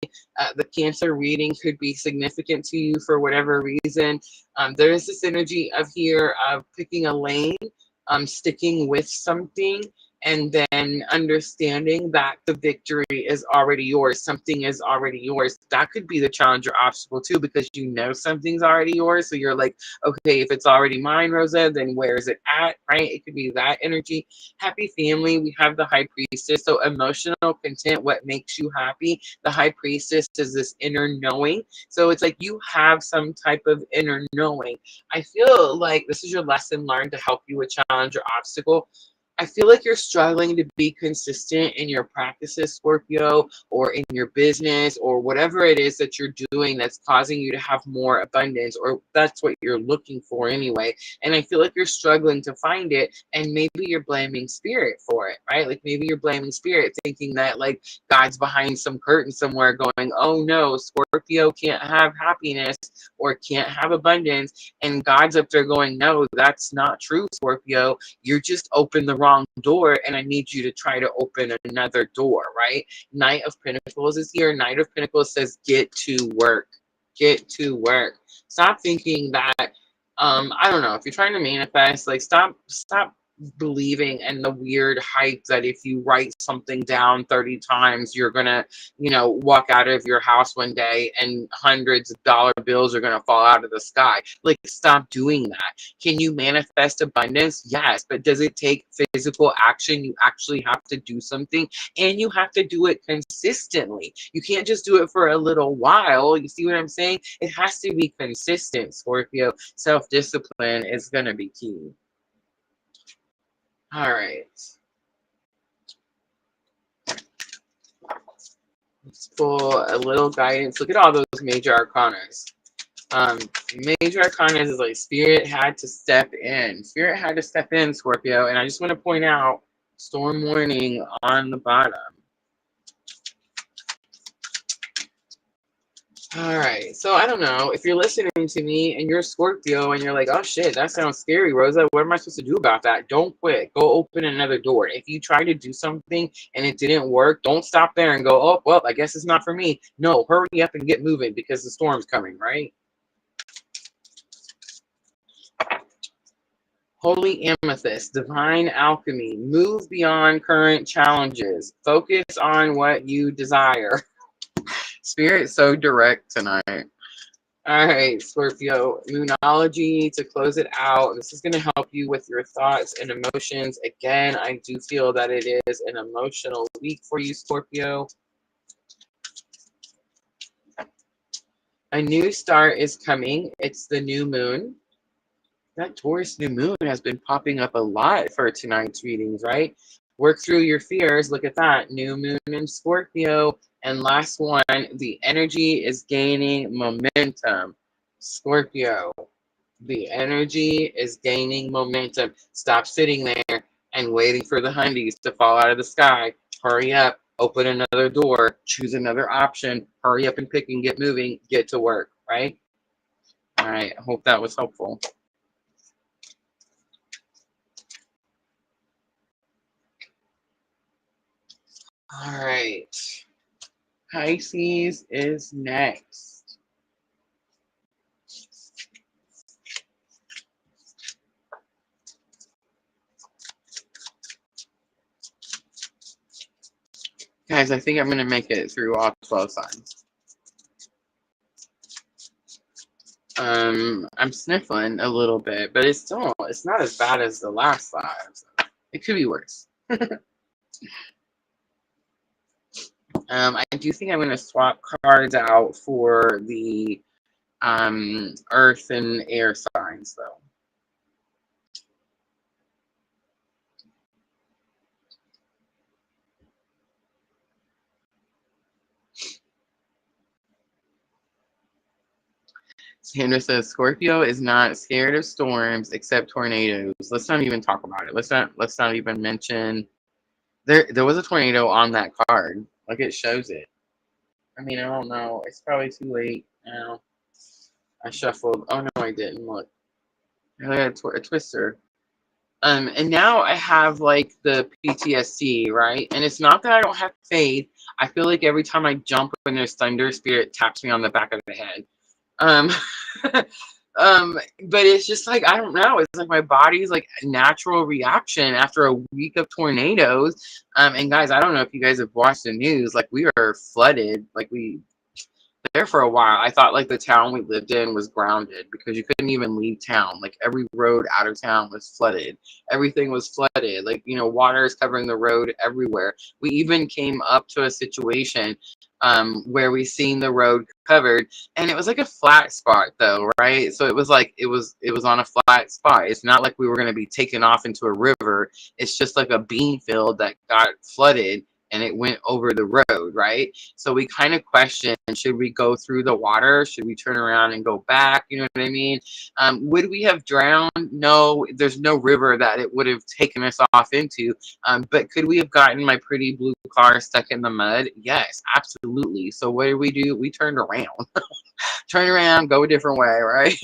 The Cancer reading could be significant to you for whatever reason. There is this energy of here of picking a lane, sticking with something, and then understanding that the victory is already yours. Something is already yours. That could be the challenge or obstacle too, because you know something's already yours. So you're like, okay, if it's already mine, Rosa, then where is it at, right? It could be that energy. Happy family, we have the High Priestess. So emotional content, what makes you happy? The High Priestess is this inner knowing. So it's like you have some type of inner knowing. I feel like this is your lesson learned to help you with challenge or obstacle. I feel like you're struggling to be consistent in your practices, Scorpio, or in your business, or whatever it is that you're doing that's causing you to have more abundance, or that's what you're looking for anyway. And I feel like you're struggling to find it, and maybe you're blaming Spirit for it, right? Like maybe you're blaming Spirit, thinking that like God's behind some curtain somewhere going, oh no, Scorpio can't have happiness or can't have abundance. And God's up there going, no, that's not true, Scorpio. You're just open the wrong door, and I need you to try to open another door, right? Knight of Pentacles is here. Knight of Pentacles says get to work. Get to work. Stop thinking that I don't know, if you're trying to manifest, like stop believing in the weird hype that if you write something down 30 times, you're gonna, walk out of your house one day and hundreds of dollar bills are gonna fall out of the sky. Like, stop doing that. Can you manifest abundance? Yes, but does it take physical action? You actually have to do something, and you have to do it consistently. You can't just do it for a little while. You see what I'm saying? It has to be consistent, Scorpio. Self-discipline is gonna be key. All right. Let's pull a little guidance. Look at all those major arcanas. Major arcanas is like Spirit had to step in. Spirit had to step in, Scorpio. And I just want to point out storm warning on the bottom. All right, so I don't know if you're listening to me and you're Scorpio and you're like, oh shit, that sounds scary, Rosa. What am I supposed to do about that? Don't quit. Go open another door. If you try to do something and it didn't work, don't stop there and go, oh, well, I guess it's not for me. No, hurry up and get moving because the storm's coming, right? Holy Amethyst, Divine Alchemy, move beyond current challenges. Focus on what you desire. Spirit's so direct tonight. All right, Scorpio, Moonology to close it out. This is going to help you with your thoughts and emotions. Again, I do feel that it is an emotional week for you, Scorpio. A new start is coming. It's the new moon. That Taurus new moon has been popping up a lot for tonight's readings, right? Work through your fears. Look at that. New moon in Scorpio. And last one, the energy is gaining momentum. Scorpio, the energy is gaining momentum. Stop sitting there and waiting for the hundies to fall out of the sky. Hurry up. Open another door. Choose another option. Hurry up and pick and get moving. Get to work, right? All right. I hope that was helpful. All right. Pisces is next. Guys, I think I'm going to make it through all 12 signs. I'm sniffling a little bit, but it's not as bad as the last 5. So it could be worse. I do think I'm going to swap cards out for the earth and air signs, though. Sandra says Scorpio is not scared of storms except tornadoes. Let's not even talk about it. Let's not even mention there was a tornado on that card. Like, it shows it. I mean, I don't know. It's probably too late now. I shuffled. Oh no, I didn't. Look. I had a twister. And now I have like the PTSD, right? And it's not that I don't have faith. I feel like every time I jump when there's thunder, Spirit taps me on the back of the head. Um, but it's just like, I don't know. It's like my body's like a natural reaction after a week of tornadoes. And guys, I don't know if you guys have watched the news. Like, we are flooded. Like, there for a while. I thought like the town we lived in was grounded because you couldn't even leave town. Like, every road out of town was flooded. Everything was flooded. Like, water is covering the road everywhere. We even came up to a situation where we seen the road covered, and it was like a flat spot though, right? So it was like it was on a flat spot. It's not like we were going to be taken off into a river. It's just like a bean field that got flooded and it went over the road, right? So we kind of questioned, should we go through the water? Should we turn around and go back? You know what I mean? Would we have drowned? No, there's no river that it would have taken us off into. But could we have gotten my pretty blue car stuck in the mud? Yes, absolutely. So what did we do? We turned around. Turn around, go a different way, right?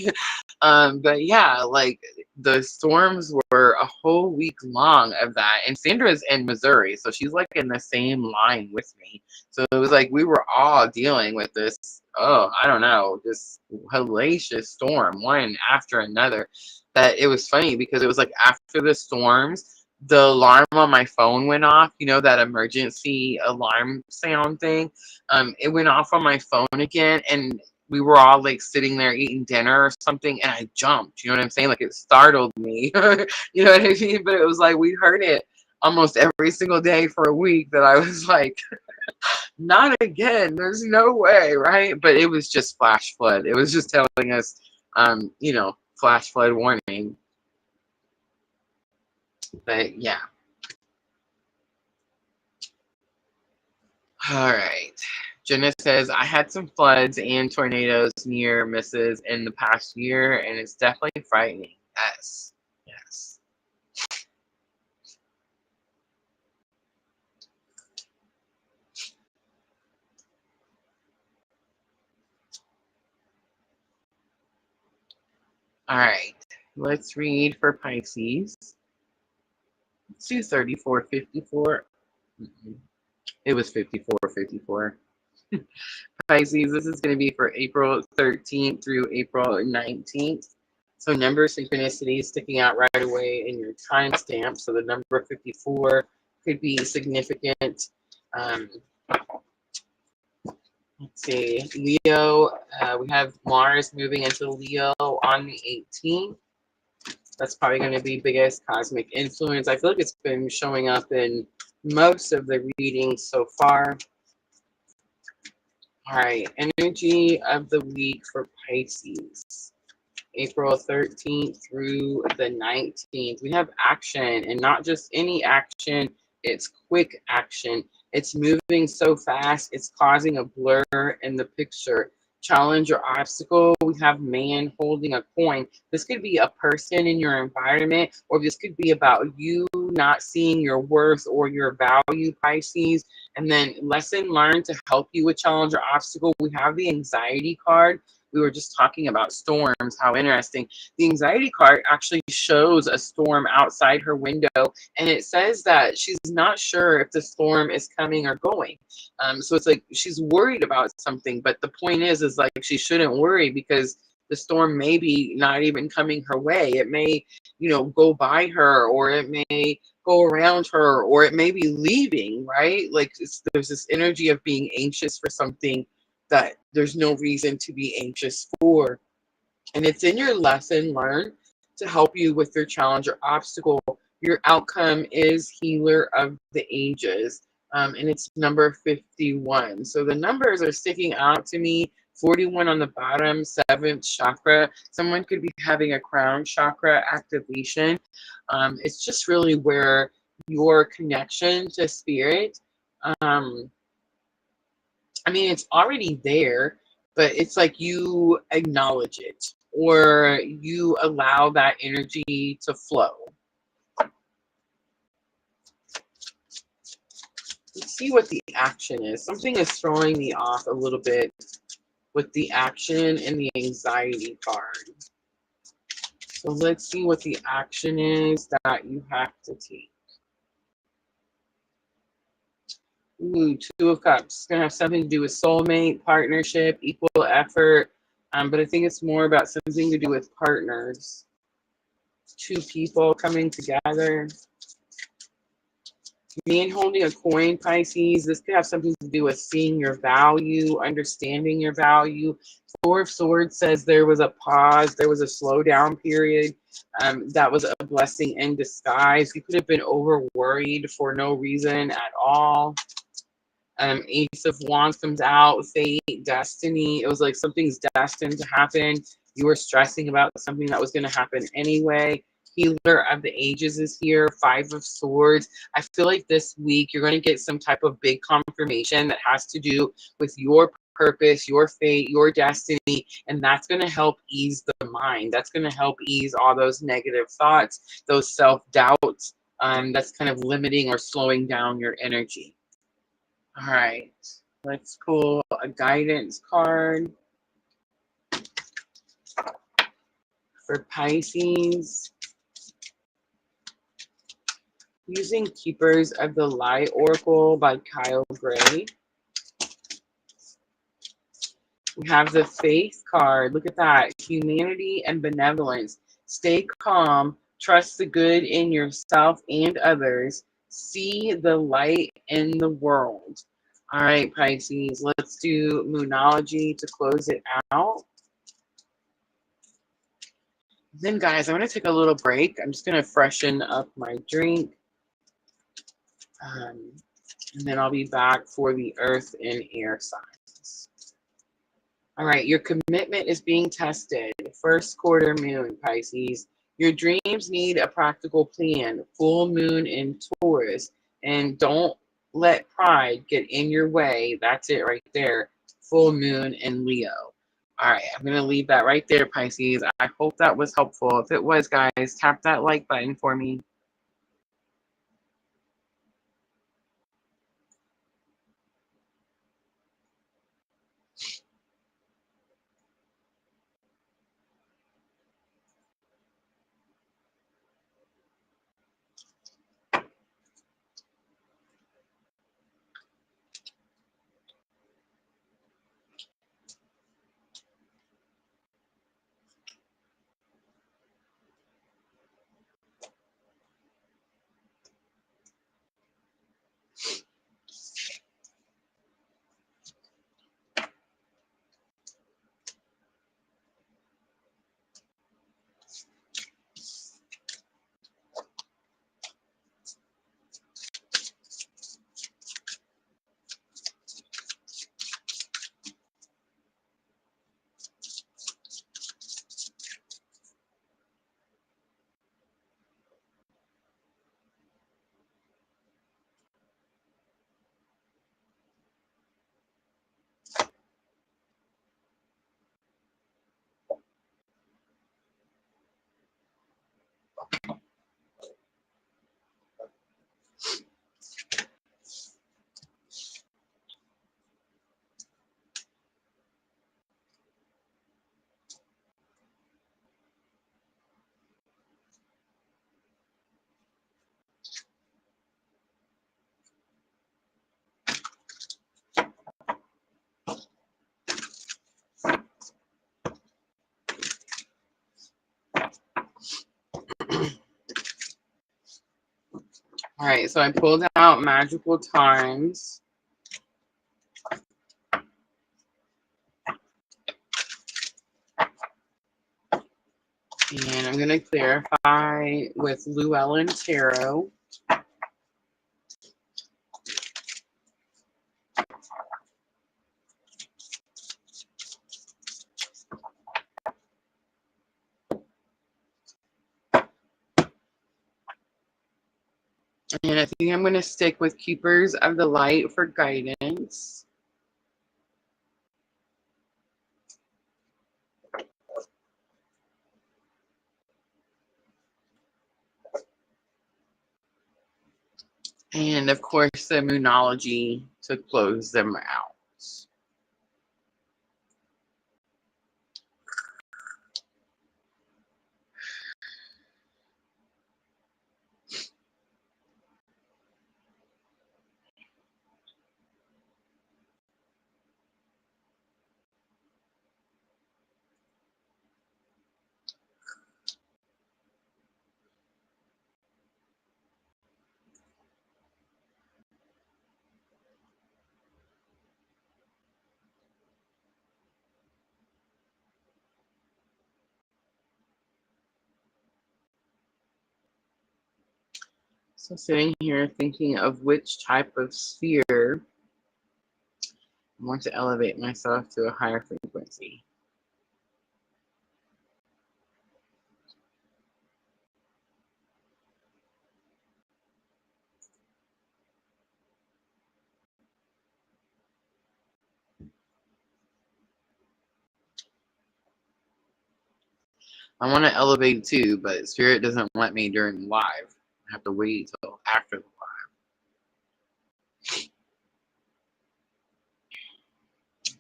But yeah, like, the storms were a whole week long of that. And Sandra's in Missouri, so she's like in the same line with me. So it was like we were all dealing with this, I don't know, this hellacious storm, one after another. that it was funny because it was like after the storms, the alarm on my phone went off, you know, that emergency alarm sound thing. It went off on my phone again, and we were all like sitting there eating dinner or something, and I jumped, you know what I'm saying? Like it startled me, you know what I mean? But it was like we heard it almost every single day for a week that I was like, not again, there's no way, right? But it was just flash flood. It was just telling us, you know, flash flood warning. But yeah. All right. Jenna says, I had some floods and tornadoes near misses in the past year, and it's definitely frightening. Yes. Yes. All right. Let's read for Pisces. Let's do 3454. It was 5454. Pisces, this is going to be for April 13th through April 19th. So number synchronicity is sticking out right away in your timestamp. So the number 54 could be significant. Let's see, Leo, we have Mars moving into Leo on the 18th. That's probably going to be biggest cosmic influence. I feel like it's been showing up in most of the readings so far. All right, energy of the week for Pisces. April 13th through the 19th. We have action, and not just any action, it's quick action. It's moving so fast, it's causing a blur in the picture. Challenge or obstacle, we have man holding a coin. This could be a person in your environment, or this could be about you not seeing your worth or your value, Pisces. And then lesson learned to help you with challenge or obstacle, we have the anxiety card. We were just talking about storms, how interesting. The anxiety card actually shows a storm outside her window, and it says that she's not sure if the storm is coming or going. So it's like she's worried about something, but the point is like she shouldn't worry because the storm may be not even coming her way. It may, you know, go by her, or it may go around her, or it may be leaving, right? Like there's this energy of being anxious for something that there's no reason to be anxious for. And it's in your lesson learned to help you with your challenge or obstacle. Your outcome is healer of the ages. And it's number 51. So the numbers are sticking out to me. 41 on the bottom, 7th chakra. Someone could be having a crown chakra activation. It's just really where your connection to spirit, I mean, it's already there, but it's like you acknowledge it or you allow that energy to flow. Let's see what the action is. Something is throwing me off a little bit with the action and the anxiety card. So let's see what the action is that you have to take. Ooh, 2 of Cups. It's going to have something to do with soulmate, partnership, equal effort. But I think it's more about something to do with partners. 2 people coming together. Man holding a coin, Pisces. This could have something to do with seeing your value, understanding your value. 4 of Swords says there was a pause. There was a slowdown period. That was a blessing in disguise. You could have been over worried for no reason at all. Ace of Wands comes out, fate, destiny. It was like something's destined to happen. You were stressing about something that was going to happen anyway. Healer of the ages is here. 5 of Swords. I feel like this week you're going to get some type of big confirmation that has to do with your purpose, your fate, your destiny, and that's going to help ease the mind. That's going to help ease all those negative thoughts, those self-doubts, that's kind of limiting or slowing down your energy. All right, let's pull a guidance card for Pisces. Using Keepers of the Light Oracle by Kyle Gray. We have the Faith card. Look at that. Humanity and benevolence. Stay calm. Trust the good in yourself and others. See the light in the world. All right, Pisces, let's do Moonology to close it out. Then, guys, I'm going to take a little break. I'm just going to freshen up my drink. And then I'll be back for the earth and air signs. All right, your commitment is being tested. First quarter moon, Pisces. Your dreams need a practical plan. Full moon in Taurus. And don't let pride get in your way. That's it right there. Full moon in Leo. All right, I'm going to leave that right there, Pisces. I hope that was helpful. If it was, guys, tap that like button for me. All right, so I pulled out Magical Times. And I'm going to clarify with Llewellyn Tarot. And I think I'm going to stick with Keepers of the Light for guidance. And of course, the Moonology to close them out. So sitting here thinking of which type of sphere I want to elevate myself to a higher frequency. I want to elevate too, but Spirit doesn't let me during live. I have to wait till after the live.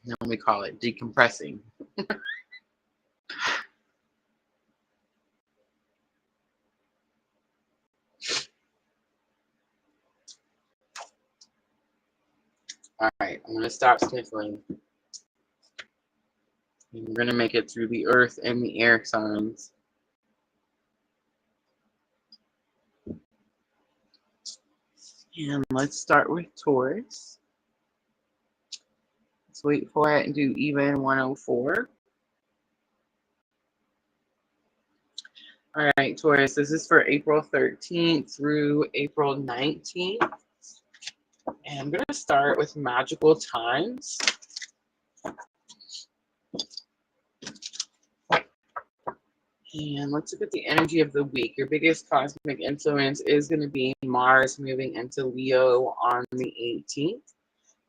Then we call it decompressing. All right, I'm going to stop sniffling. And we're going to make it through the earth and the air signs. And let's start with Taurus. Let's wait for it and do even 104. All right, Taurus, this is for April 13th through April 19th. And I'm going to start with magical times. And let's look at the energy of the week. Your biggest cosmic influence is going to be Mars moving into Leo on the 18th.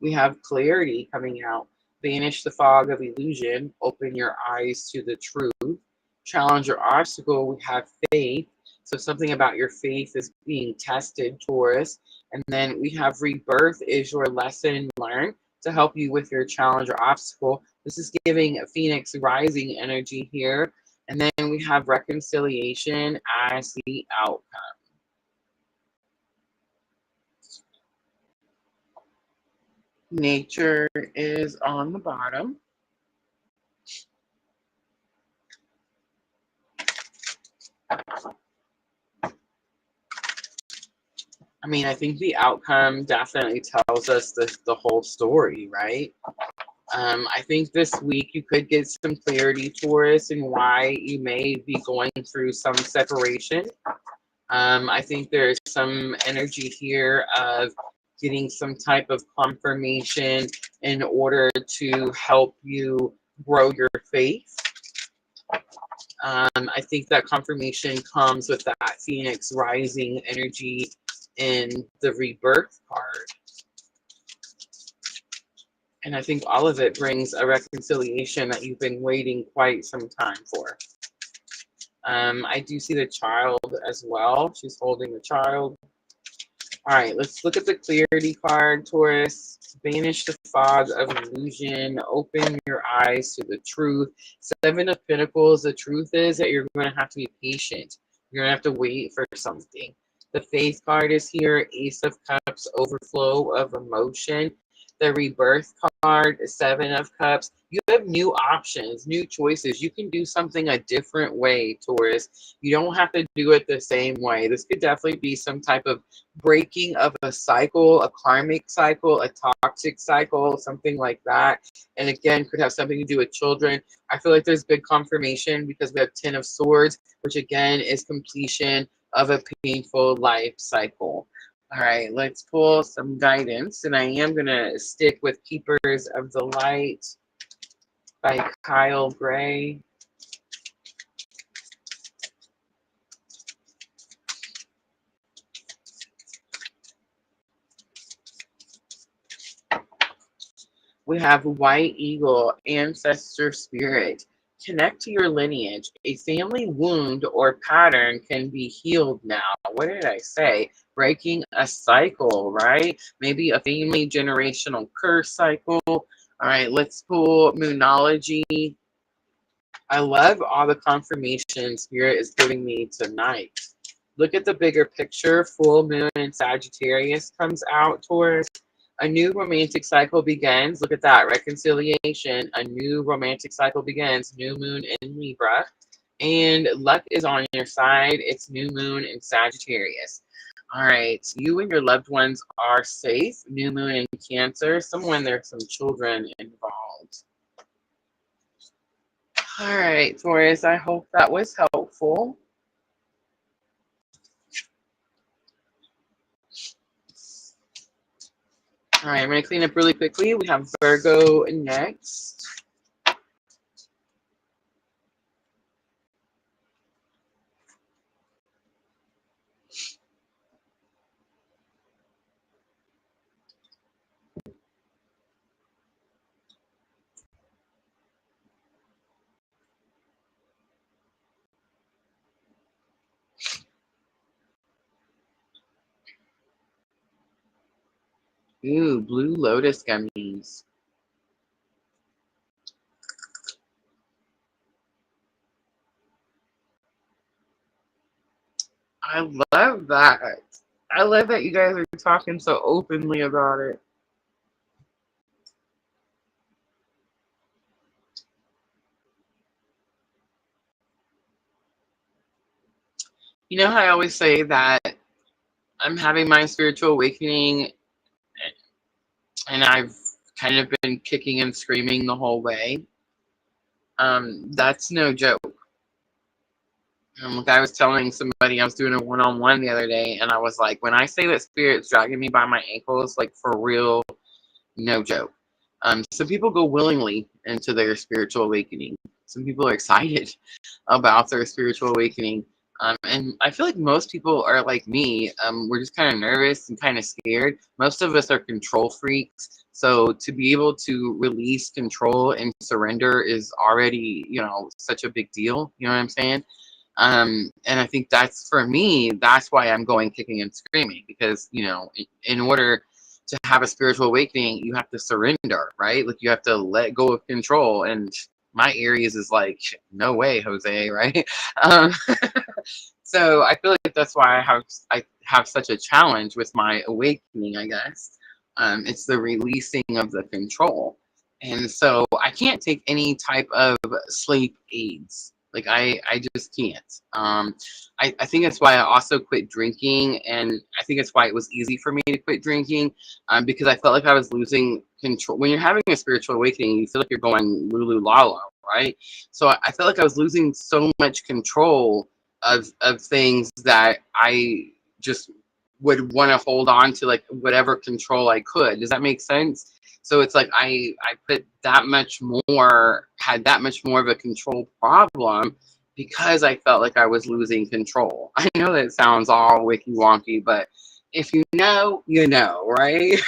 We have clarity coming out. Banish the fog of illusion. Open your eyes to the truth. Challenge your obstacle. We have faith. So something about your faith is being tested, Taurus. And then we have rebirth is your lesson learned to help you with your challenge or obstacle. This is giving a Phoenix rising energy here. And then we have reconciliation as the outcome. Nature is on the bottom. I mean, I think the outcome definitely tells us the whole story, right? I think this week you could get some clarity, Taurus, and why you may be going through some separation. I think there's some energy here of getting some type of confirmation in order to help you grow your faith. I think that confirmation comes with that Phoenix rising energy in the rebirth card. And I think all of it brings a reconciliation that you've been waiting quite some time for. I do see the child as well. She's holding the child. All right, let's look at the clarity card, Taurus. Banish the fog of illusion. Open your eyes to the truth. Seven of Pentacles. The truth is that you're going to have to be patient. You're going to have to wait for something. The Faith card is here. Ace of Cups. Overflow of emotion. The Rebirth card. Seven of Cups. You have new options, new choices. You can do something a different way, Taurus. You don't have to do it the same way. This could definitely be some type of breaking of a cycle, a karmic cycle, a toxic cycle, something like that. And again, could have something to do with children. I feel like there's big confirmation because we have 10 of Swords, which again is completion of a painful life cycle. All right, let's pull some guidance. And I am going to stick with Keepers of the Light by Kyle Gray. We have White Eagle, Ancestor Spirit. Connect to your lineage. A family wound or pattern can be healed now. What did I say? Breaking a cycle, right? Maybe a family generational curse cycle. All right, let's pull Moonology. I love all the confirmation Spirit is giving me tonight. Look at the bigger picture. Full moon in Sagittarius comes out, Taurus. A new romantic cycle begins. Look at that. Reconciliation. A new romantic cycle begins. New moon in Libra. And luck is on your side. It's new moon in Sagittarius. All right. You and your loved ones are safe. New moon in Cancer. There's some children involved. All right, Taurus. I hope that was helpful. All right, I'm going to clean up really quickly. We have Virgo next. Ooh, Blue Lotus gummies. I love that. I love that you guys are talking so openly about it. You know how I always say that I'm having my spiritual awakening, and I've kind of been kicking and screaming the whole way. That's no joke. Like I was telling somebody, I was doing a one-on-one the other day, and I was like, when I say that spirit's dragging me by my ankles, like for real, no joke. Some people go willingly into their spiritual awakening. Some people are excited about their spiritual awakening. And I feel like most people are like me. We're just kind of nervous and kind of scared. Most of us are control freaks. So to be able to release control and surrender is already, such a big deal. You know what I'm saying? And I think that's, for me, that's why I'm going kicking and screaming, because, in order to have a spiritual awakening, you have to surrender, right? Like you have to let go of control. And my Aries is like, no way, Jose, right? Um, so I feel like that's why I have such a challenge with my awakening, I guess. It's the releasing of the control. And so I can't take any type of sleep aids. Like I just can't. I think that's why I also quit drinking, and I think that's why it was easy for me to quit drinking, because I felt like I was losing control. When you're having a spiritual awakening, you feel like you're going lulu lala, right? So I felt like I was losing so much control of things that I just would want to hold on to, like whatever control I could. Does that make sense? So it's like I put that much more, had that much more of a control problem, because I felt like I was losing control. I know that sounds all wicky wonky, but if you know, you know, right?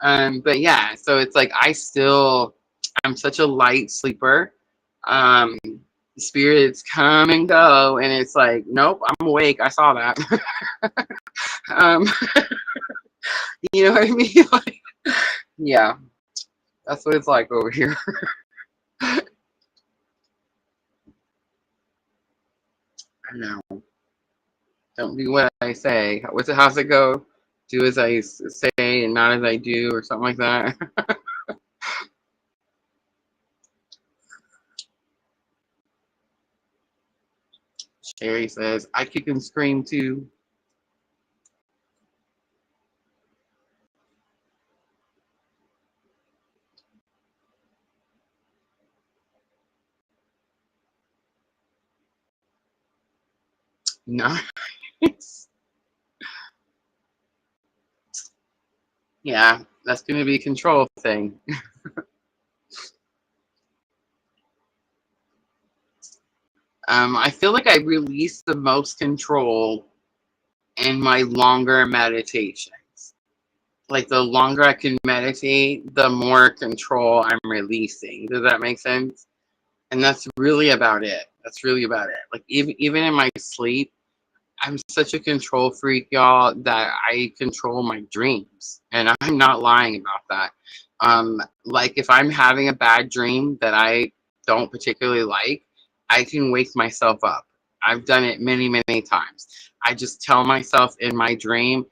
But yeah, so it's like I'm such a light sleeper. Um, Spirits come and go, and it's like, nope, I'm awake. I saw that. um, you know what I mean? Like, yeah, that's what it's like over here. I know. Don't do what I say. How's it go? Do as I say and not as I do, or something like that. Sherry says, I kick and scream too. Nice. Yeah, that's going to be a control thing. I feel like I release the most control in my longer meditations. Like the longer I can meditate, the more control I'm releasing. Does that make sense? And that's really about it. That's really about it. Like even in my sleep, I'm such a control freak, y'all, that I control my dreams. And I'm not lying about that. Like if I'm having a bad dream that I don't particularly like, I can wake myself up. I've done it many, many times. I just tell myself in my dream,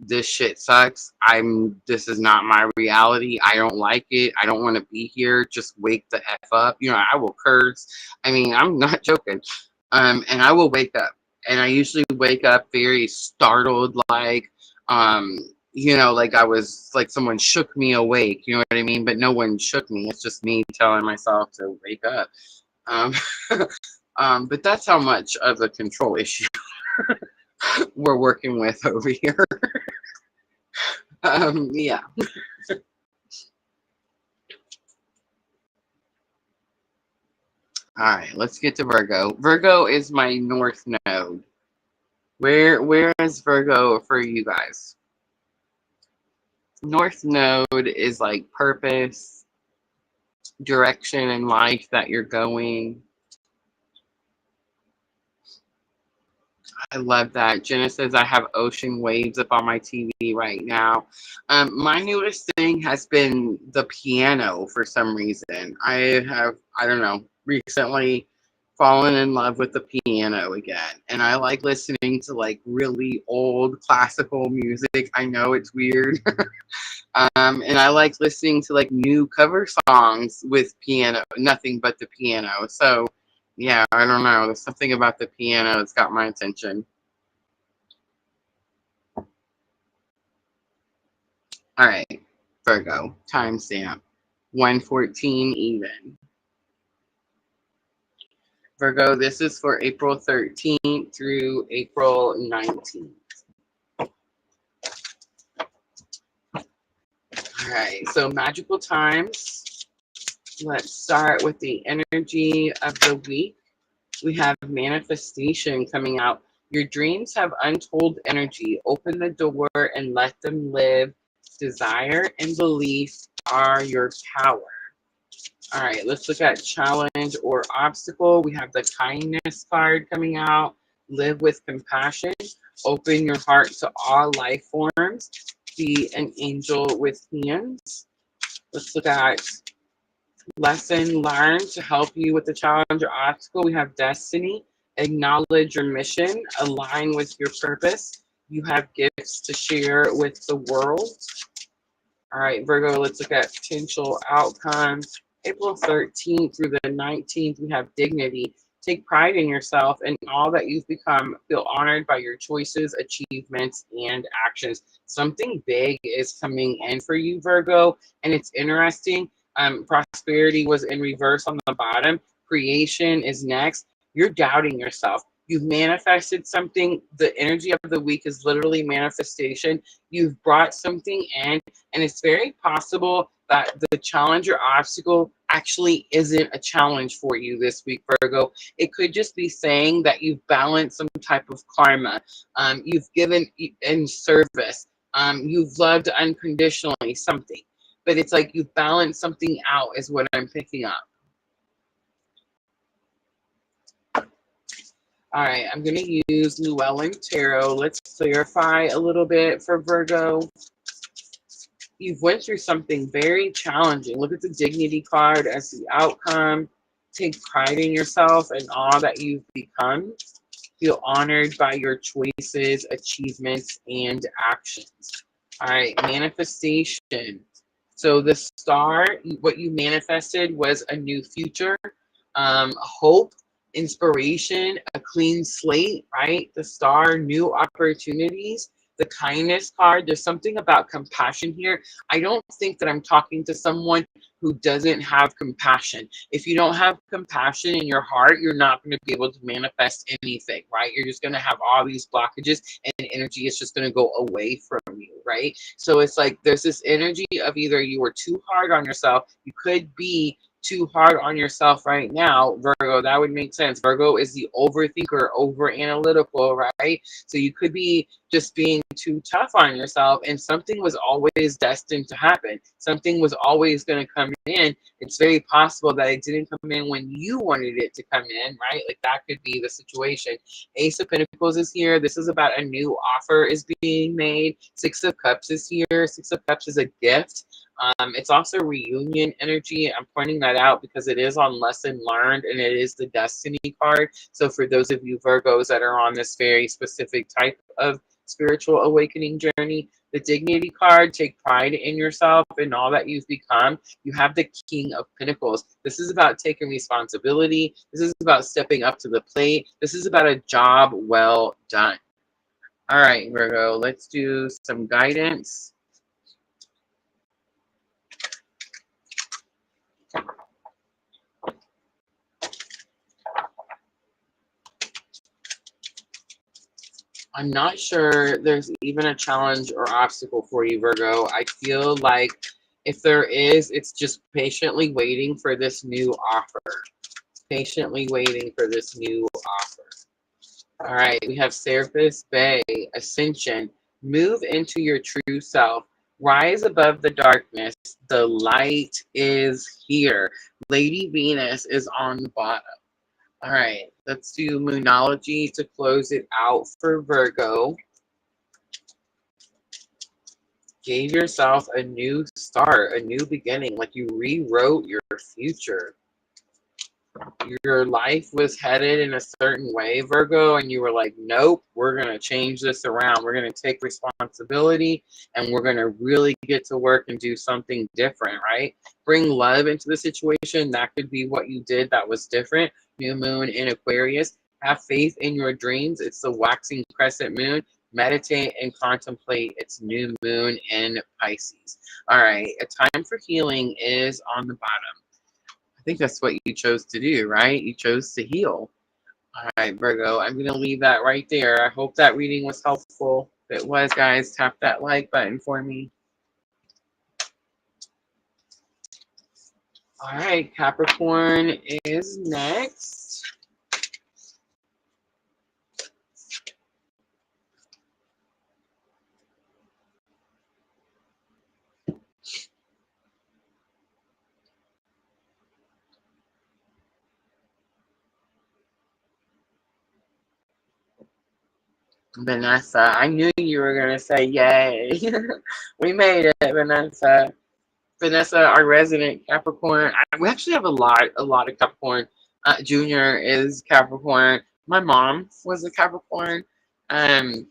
this shit sucks. This is not my reality. I don't like it. I don't want to be here. Just wake the F up. I will curse. I mean, I'm not joking. And I will wake up. And I usually wake up very startled, like I was, like someone shook me awake, you know what I mean? But no one shook me. It's just me telling myself to wake up. Um, but that's how much of a control issue we're working with over here. Yeah. All right, let's get to Virgo. Virgo is my north node. Where is Virgo for you guys? North node is like purpose, direction in life that you're going. I love that. Jenna says, I have ocean waves up on my TV right now. My newest thing has been the piano for some reason. I don't know, recently fallen in love with the piano again. And I like listening to like really old classical music. I know it's weird. And I like listening to like new cover songs with piano, nothing but the piano. So yeah, I don't know. There's something about the piano that's got my attention. All right, Virgo, timestamp 114 even. Virgo, this is for April 13th through April 19th. All right, so magical times. Let's start with the energy of the week. We have manifestation coming out. Your dreams have untold energy. Open the door and let them live. Desire and belief are your power. All right, let's look at challenge or obstacle. We have the kindness card coming out. Live with compassion. Open your heart to all life forms. Be an angel with hands. Let's look at lesson learned to help you with the challenge or obstacle. We have destiny. Acknowledge your mission. Align with your purpose. You have gifts to share with the world. All right, Virgo, let's look at potential outcomes. April 13th through the 19th, we have dignity. Take pride in yourself and all that you've become. Feel honored by your choices, achievements, and actions. Something big is coming in for you, Virgo, and it's interesting. Prosperity was in reverse on the bottom. Creation is next. You're doubting yourself. You've manifested something. The energy of the week is literally manifestation. You've brought something in, and it's very possible that the challenge or obstacle actually isn't a challenge for you this week, Virgo. It could just be saying that you've balanced some type of karma. You've given in service. You've loved unconditionally something. But it's like you've balanced something out is what I'm picking up. All right, I'm going to use Llewellyn Tarot. Let's clarify a little bit for Virgo. You've went through something very challenging. Look at the dignity card as the outcome. Take pride in yourself and all that you've become. Feel honored by your choices, achievements, and actions. All right, manifestation. So the star, what you manifested was a new future, hope, inspiration, a clean slate, right? The star, new opportunities. The kindness card, there's something about compassion here. I don't think that I'm talking to someone who doesn't have compassion. If you don't have compassion in your heart, you're not going to be able to manifest anything, right? You're just going to have all these blockages and energy is just going to go away from you, right? So it's like there's this energy of either you were too hard on yourself, you could be too hard on yourself right now, Virgo. That would make sense. Virgo is the overthinker, over analytical, right? So you could be just being too tough on yourself, and something was always destined to happen. Something was always going to come in. It's very possible that it didn't come in when you wanted it to come in, right? Like that could be the situation. Ace of Pentacles is here. This is about a new offer is being made. Six of Cups is here. Six of Cups is a gift. It's also reunion energy. I'm pointing that out because it is on lesson learned and it is the destiny card. So for those of you Virgos that are on this very specific type of spiritual awakening journey, the dignity card, take pride in yourself and all that you've become. You have the King of Pentacles. This is about taking responsibility. This is about stepping up to the plate. This is about a job well done. All right, Virgo, let's do some guidance. I'm not sure there's even a challenge or obstacle for you, Virgo. I feel like if there is, it's just patiently waiting for this new offer. Patiently waiting for this new offer. All right, we have Serapis Bay, Ascension. Move into your true self. Rise above the darkness. The light is here. Lady Venus is on the bottom. All right, let's do Moonology to close it out for Virgo. Gave yourself a new start, a new beginning, like you rewrote your future. Your life was headed in a certain way, Virgo, and you were like, nope, we're going to change this around. We're going to take responsibility and we're going to really get to work and do something different, right? Bring love into the situation. That could be what you did that was different. New moon in Aquarius. Have faith in your dreams. It's the waxing crescent moon. meditate and contemplate its new moon in Pisces. All right, a time for healing is on the bottom. I think that's what you chose to do, right? You chose to heal. All right, Virgo, I'm going to leave that right there. I hope that reading was helpful. If it was, guys, tap that like button for me. All right, Capricorn is next. Vanessa, I knew you were going to say yay. We made it, Vanessa. Vanessa, our resident Capricorn. We actually have a lot of Capricorn. Junior is Capricorn. My mom was a Capricorn. Um,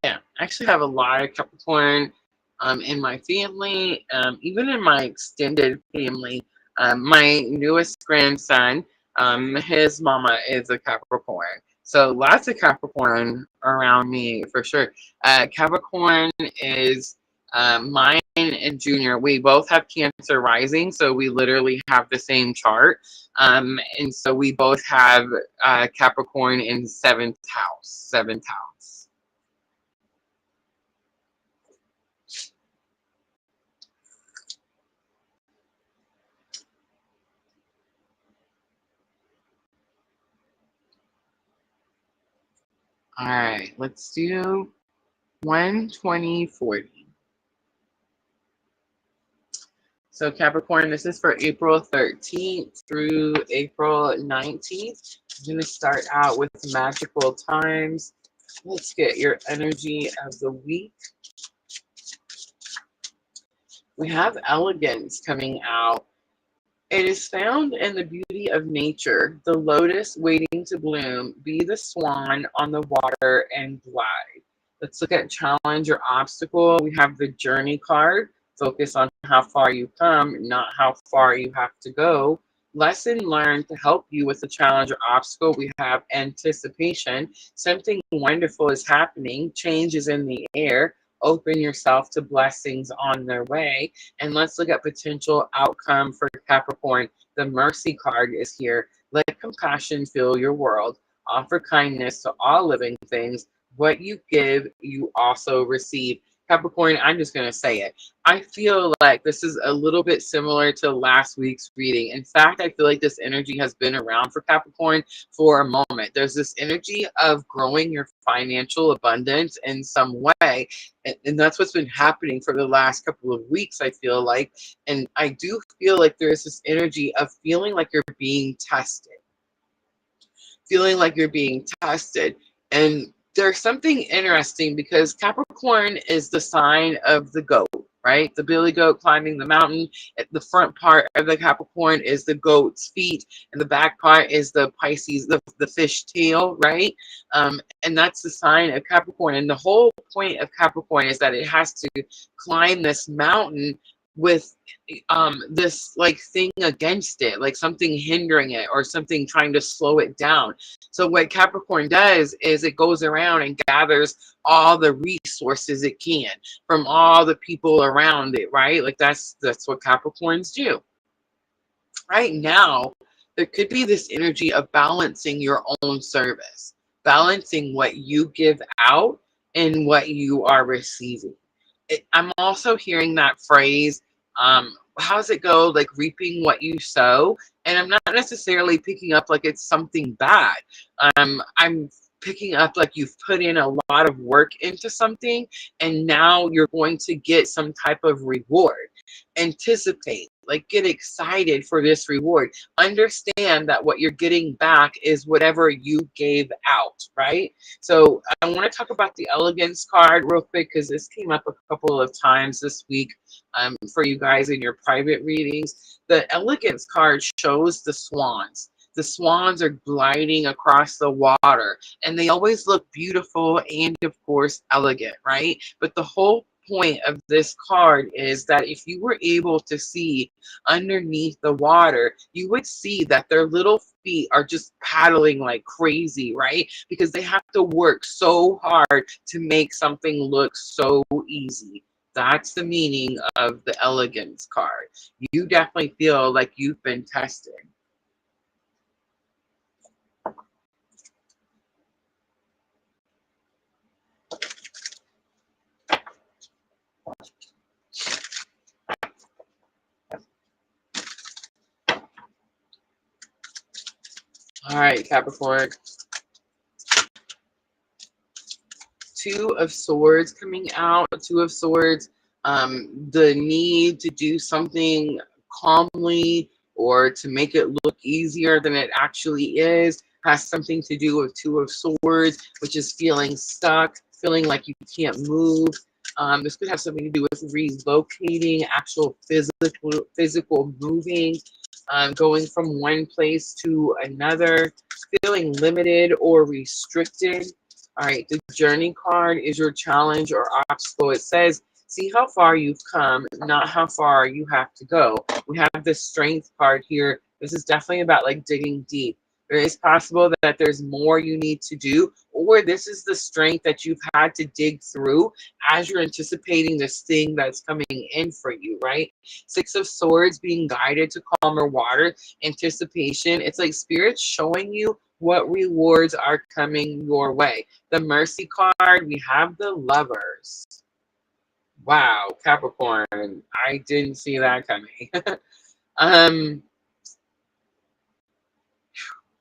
yeah, I actually have a lot of Capricorn in my family, even in my extended family. My newest grandson, his mama is a Capricorn. So lots of Capricorn around me for sure. Capricorn is mine and Junior. We both have Cancer rising, so we literally have the same chart. And so we both have Capricorn in seventh house. Seventh house. All right, let's do 12040. So Capricorn, this is for April 13th through April 19th. I'm going to start out with magical times. Let's get your energy of the week. We have elegance coming out. It is found in the beauty of nature, the lotus waiting to bloom, be the swan on the water and glide. Let's look at challenge or obstacle. We have the journey card. Focus on how far you come, not how far you have to go. Lesson learned to help you with the challenge or obstacle. We have anticipation. Something wonderful is happening. Change is in the air. Open yourself to blessings on their way. And let's look at potential outcome for Capricorn. The mercy card is here. Let compassion fill your world. Offer kindness to all living things. What you give, you also receive. Capricorn, I'm just going to say it. I feel like this is a little bit similar to last week's reading. In fact, I feel like this energy has been around for Capricorn for a moment. There's this energy of growing your financial abundance in some way. And that's what's been happening for the last couple of weeks, I feel like. And I do feel like there's this energy of feeling like you're being tested. Feeling like you're being tested. And there's something interesting because Capricorn is the sign of the goat, right? The billy goat climbing the mountain. The front part of the Capricorn is the goat's feet, and the back part is the Pisces, the fish tail, right? And that's the sign of Capricorn. And the whole point of Capricorn is that it has to climb this mountain with this like thing against it, like something hindering it or something trying to slow it down. So what Capricorn does is it goes around and gathers all the resources it can from all the people around it, right? Like that's what Capricorns do. Right now, there could be this energy of balancing your own service, balancing what you give out and what you are receiving. I'm also hearing that phrase, how's it go? Like reaping what you sow. And I'm not necessarily picking up like it's something bad. I'm picking up like you've put in a lot of work into something and now you're going to get some type of reward. Anticipate, like get excited for this reward. Understand that what you're getting back is whatever you gave out, right? So I want to talk about the elegance card real quick because this came up a couple of times this week for you guys in your private readings. The elegance card shows the swans. The swans are gliding across the water and they always look beautiful and of course elegant, right? But the whole point of this card is that if you were able to see underneath the water, you would see that their little feet are just paddling like crazy, right? Because they have to work so hard to make something look so easy. That's the meaning of the elegance card. You definitely feel like you've been tested. All right, Capricorn. Two of Swords coming out. Two of Swords. The need to do something calmly or to make it look easier than it actually is has something to do with Two of Swords, which is feeling stuck, feeling like you can't move. This could have something to do with relocating, actual physical moving, going from one place to another, feeling limited or restricted. All right, the journey card is your challenge or obstacle. It says, see how far you've come, not how far you have to go. We have the strength card here. This is definitely about like digging deep. It is possible that there's more you need to do, or this is the strength that you've had to dig through as you're anticipating this thing that's coming in for you, right? Six of Swords, being guided to calmer water, anticipation. It's like Spirit showing you what rewards are coming your way. The Mercy card, we have the Lovers. Wow, Capricorn, I didn't see that coming.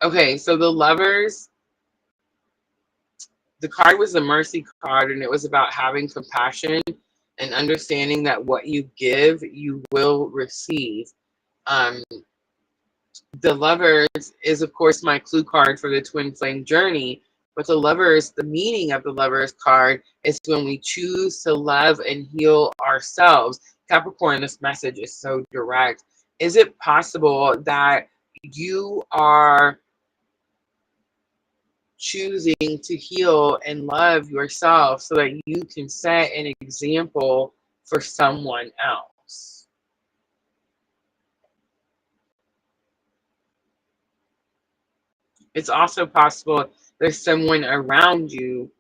Okay, so the Lovers, the card was the Mercy card, and it was about having compassion and understanding that what you give, you will receive. Um, the Lovers is, of course, my clue card for the twin flame journey. But the Lovers, the meaning of the Lovers card is when we choose to love and heal ourselves. Capricorn, this message is so direct. Is it possible that you are choosing to heal and love yourself so that you can set an example for someone else? It's also possible there's someone around you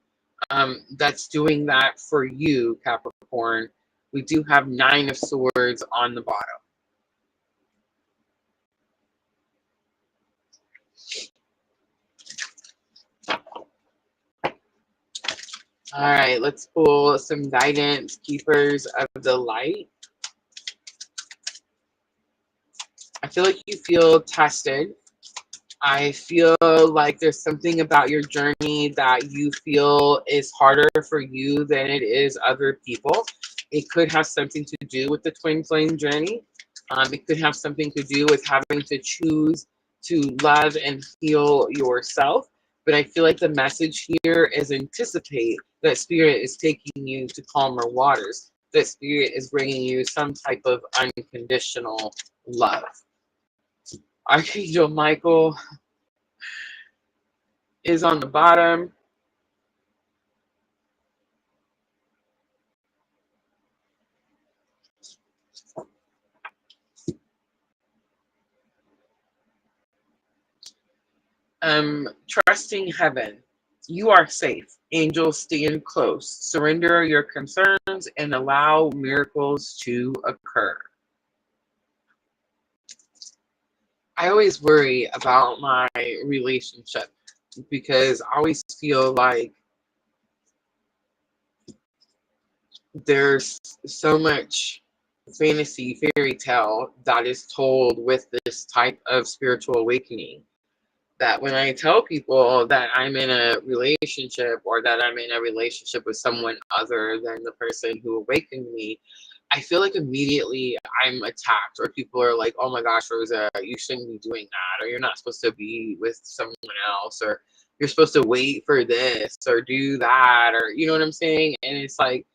that's doing that for you, Capricorn. We do have Nine of Swords on the bottom. All right, let's pull some guidance, Keepers of the Light. I feel like you feel tested. I feel like there's something about your journey that you feel is harder for you than it is other people. It could have something to do with the twin flame journey. It could have something to do with having to choose to love and heal yourself. But I feel like the message here is anticipate that Spirit is taking you to calmer waters, that Spirit is bringing you some type of unconditional love. Archangel Michael is on the bottom. Trusting heaven. You are safe. Angels stand close. Surrender your concerns and allow miracles to occur. I always worry about my relationship because I always feel like there's so much fantasy fairy tale that is told with this type of spiritual awakening, that when I tell people that I'm in a relationship or that I'm in a relationship with someone other than the person who awakened me, I feel like immediately I'm attacked, or people are like, oh my gosh, Rosa, you shouldn't be doing that, or you're not supposed to be with someone else, or you're supposed to wait for this or do that, or you know what I'm saying? And it's like,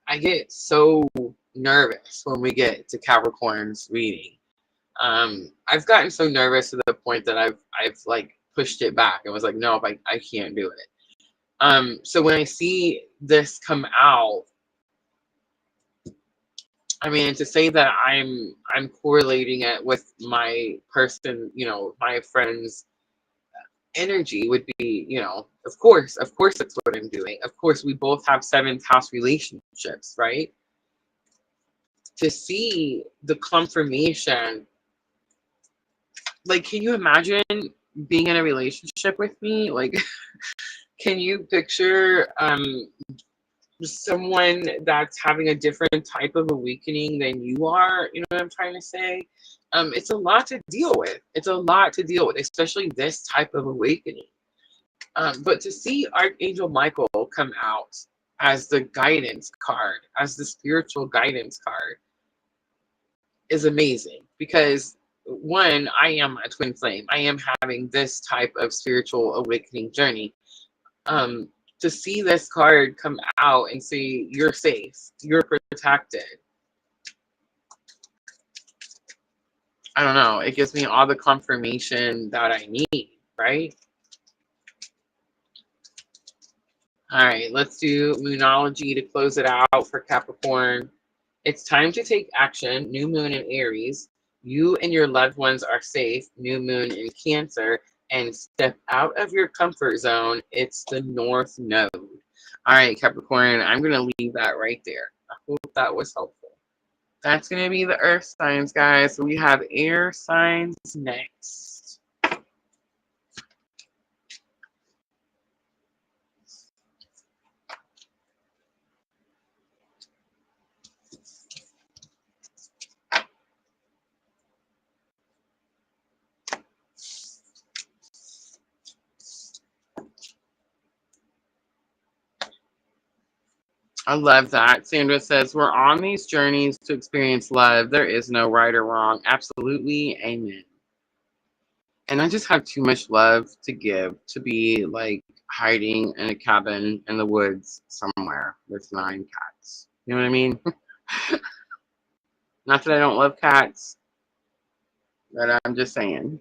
I get so nervous when we get to Capricorn's reading. I've gotten so nervous to the point that I've like pushed it back and was like, no, I can't do it. So when I see this come out, I mean, to say that I'm correlating it with my person, you know, my friend's energy would be, you know, of course that's what I'm doing. Of course, we both have seventh house relationships, right? To see the confirmation, like, can you imagine being in a relationship with me? Like, can you picture someone that's having a different type of awakening than you are? You know what I'm trying to say? It's a lot to deal with. It's a lot to deal with, especially this type of awakening. But to see Archangel Michael come out as the guidance card, as the spiritual guidance card, is amazing because one, I am a twin flame. I am having this type of spiritual awakening journey. Um, to see this card come out and say you're safe, you're protected. I don't know. It gives me all the confirmation that I need, right? All right, let's do Moonology to close it out for Capricorn. It's time to take action. New moon in Aries. You and your loved ones are safe. New moon in Cancer. And step out of your comfort zone. It's the North Node. All right, Capricorn, I'm going to leave that right there. I hope that was helpful. That's going to be the Earth signs, guys. So we have air signs next. I love that. Sandra says, we're on these journeys to experience love. There is no right or wrong. Absolutely. Amen. And I just have too much love to give to be like hiding in a cabin in the woods somewhere with 9 cats. You know what I mean? Not that I don't love cats, but I'm just saying.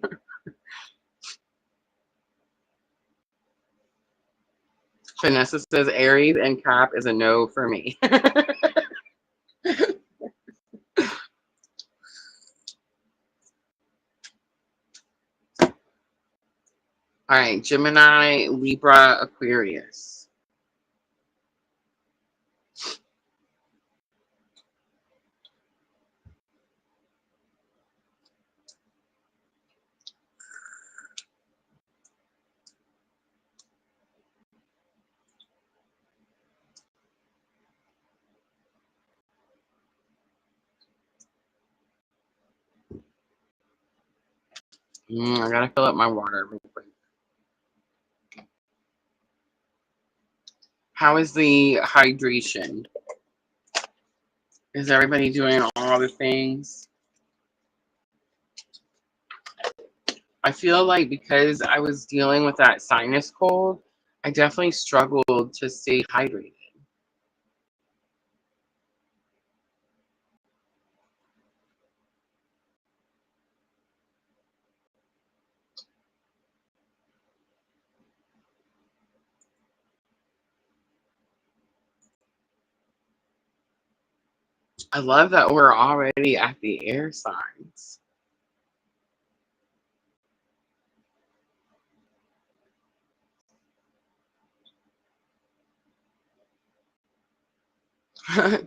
Vanessa says Aries and Cap is a no for me. All right, Gemini, Libra, Aquarius. I gotta fill up my water real quick. How is the hydration? Is everybody doing all the things? I feel like because I was dealing with that sinus cold, I definitely struggled to stay hydrated. I love that we're already at the air signs.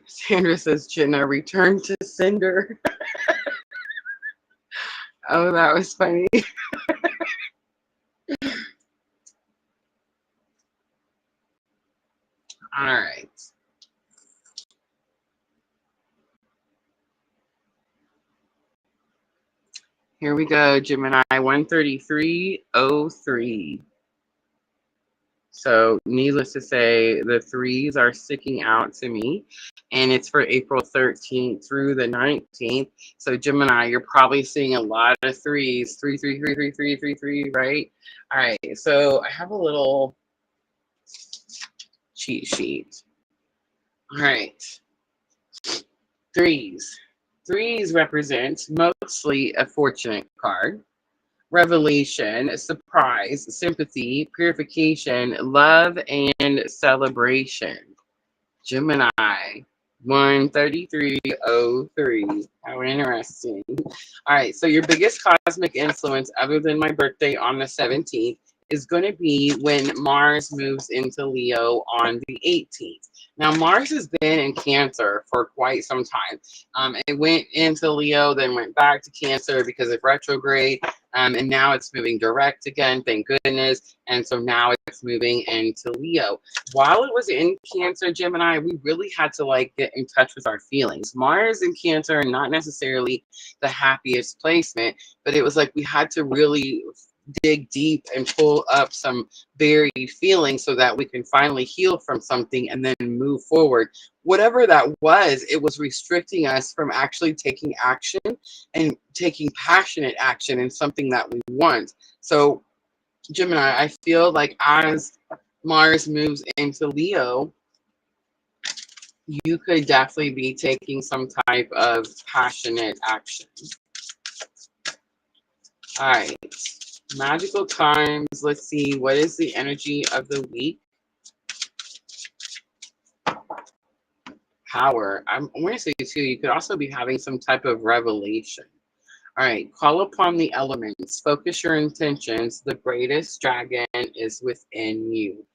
Sandra says, Jenna, return to sender. Oh, that was funny. All right. Here we go, Gemini 133.03. So needless to say, the threes are sticking out to me. And it's for April 13th through the 19th. So Gemini, you're probably seeing a lot of threes. 3, 3, 3, 3, 3, 3, 3, right? All right. So I have a little cheat sheet. All right. Threes. Threes represent mostly a fortunate card. Revelation, surprise, sympathy, purification, love, and celebration. Gemini, 13303. How interesting. All right, so your biggest cosmic influence other than my birthday on the 17th is going to be when Mars moves into Leo on the 18th. Now, Mars has been in Cancer for quite some time. It went into Leo, then went back to Cancer because of retrograde, and now it's moving direct again, thank goodness. And so now it's moving into Leo. While it was in Cancer, Gemini, we really had to like get in touch with our feelings. Mars in Cancer, not necessarily the happiest placement, but it was like we had to really dig deep and pull up some buried feelings so that we can finally heal from something and then move forward. Whatever that was, it was restricting us from actually taking action and taking passionate action in something that we want. So, Gemini, I feel like as Mars moves into Leo, you could definitely be taking some type of passionate action. All right. Magical times. Let's see. What is the energy of the week? Power. I'm going to say too, you could also be having some type of revelation. All right. Call upon the elements. Focus your intentions. The greatest dragon is within you.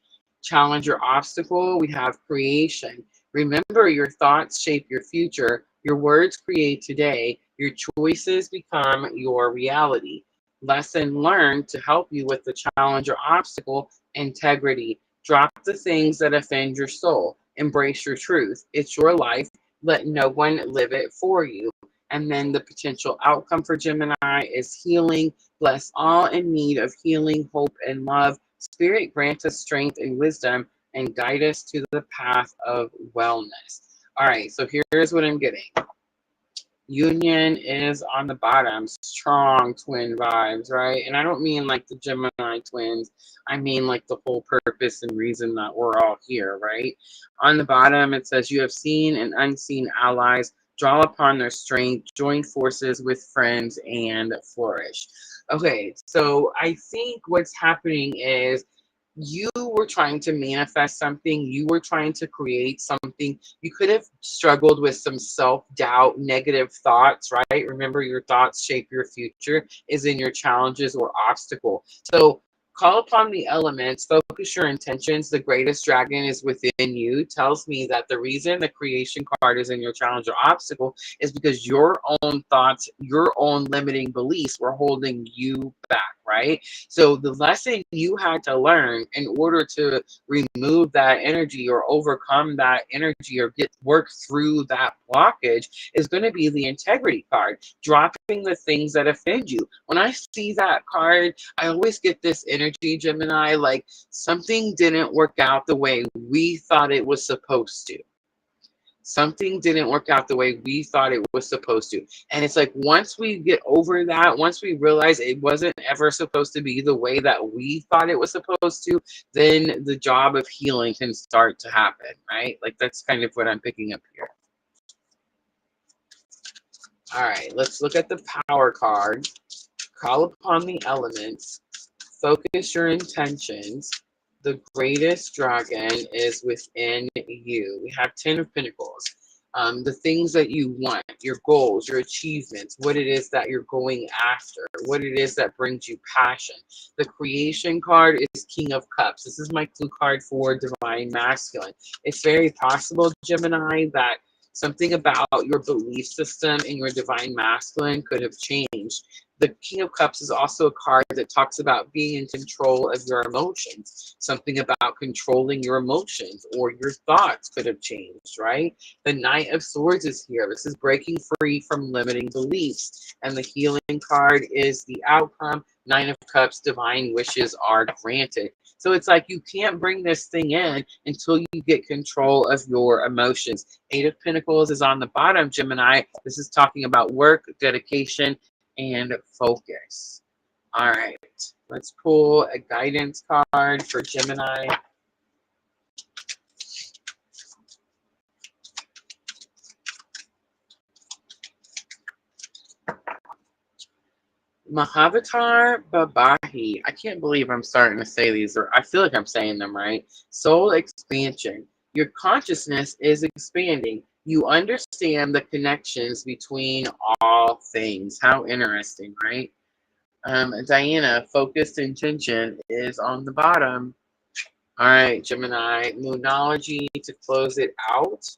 Challenge your obstacle. We have creation. Remember, your thoughts shape your future. Your words create today. Your choices become your reality. Lesson learned to help you with the challenge or obstacle: integrity. Drop the things that offend your soul. Embrace your truth. It's your life. Let no one live it for you. And then the potential outcome for Gemini is healing. Bless all in need of healing, hope, and love. Spirit grant us strength and wisdom and guide us to the path of wellness. All right, so here's what I'm getting. Union is on the bottom, strong twin vibes, right? And I don't mean like the Gemini twins. I mean like the whole purpose and reason that we're all here, right? On the bottom, it says, you have seen and unseen allies. Draw upon their strength, join forces with friends, and flourish. Okay, so I think what's happening is you were trying to manifest something, you were trying to create something. You could have struggled with some self-doubt, negative thoughts, right? Remember, your thoughts shape your future is in your challenges or obstacle. So call upon the elements, focus your intentions. The greatest dragon is within you tells me that the reason the creation card is in your challenge or obstacle is because your own thoughts, your own limiting beliefs were holding you back, right? So the lesson you had to learn in order to remove that energy or overcome that energy or work through that blockage is going to be the integrity card, dropping the things that offend you. When I see that card, I always get this energy, Gemini, like something didn't work out the way we thought it was supposed to. Something didn't work out the way we thought it was supposed to. And it's like, once we get over that, once we realize it wasn't ever supposed to be the way that we thought it was supposed to, then the job of healing can start to happen, right? Like, that's kind of what I'm picking up here. All right, let's look at the power card. Call upon the elements. Focus your intentions. The greatest dragon is within you. We have 10 of Pentacles. The things that you want, your goals, your achievements, what it is that you're going after, what it is that brings you passion. The creation card is King of Cups. This is my clue card for Divine Masculine. It's very possible, Gemini, that something about your belief system in your Divine Masculine could have changed. The King of Cups is also a card that talks about being in control of your emotions. Something about controlling your emotions or your thoughts could have changed, right? The Knight of Swords is here. This is breaking free from limiting beliefs. And the healing card is the outcome. Nine of Cups, divine wishes are granted. So it's like you can't bring this thing in until you get control of your emotions. Eight of Pentacles is on the bottom, Gemini. This is talking about work, dedication, and focus. All right, let's pull a guidance card for Gemini. Mahavatar Babahi. I can't believe I'm starting to say these, or I feel like I'm saying them right. Soul expansion. Your consciousness is expanding. You understand the connections between all things. How interesting, right? Diana, focused intention is on the bottom. All right, Gemini, Moonology to close it out.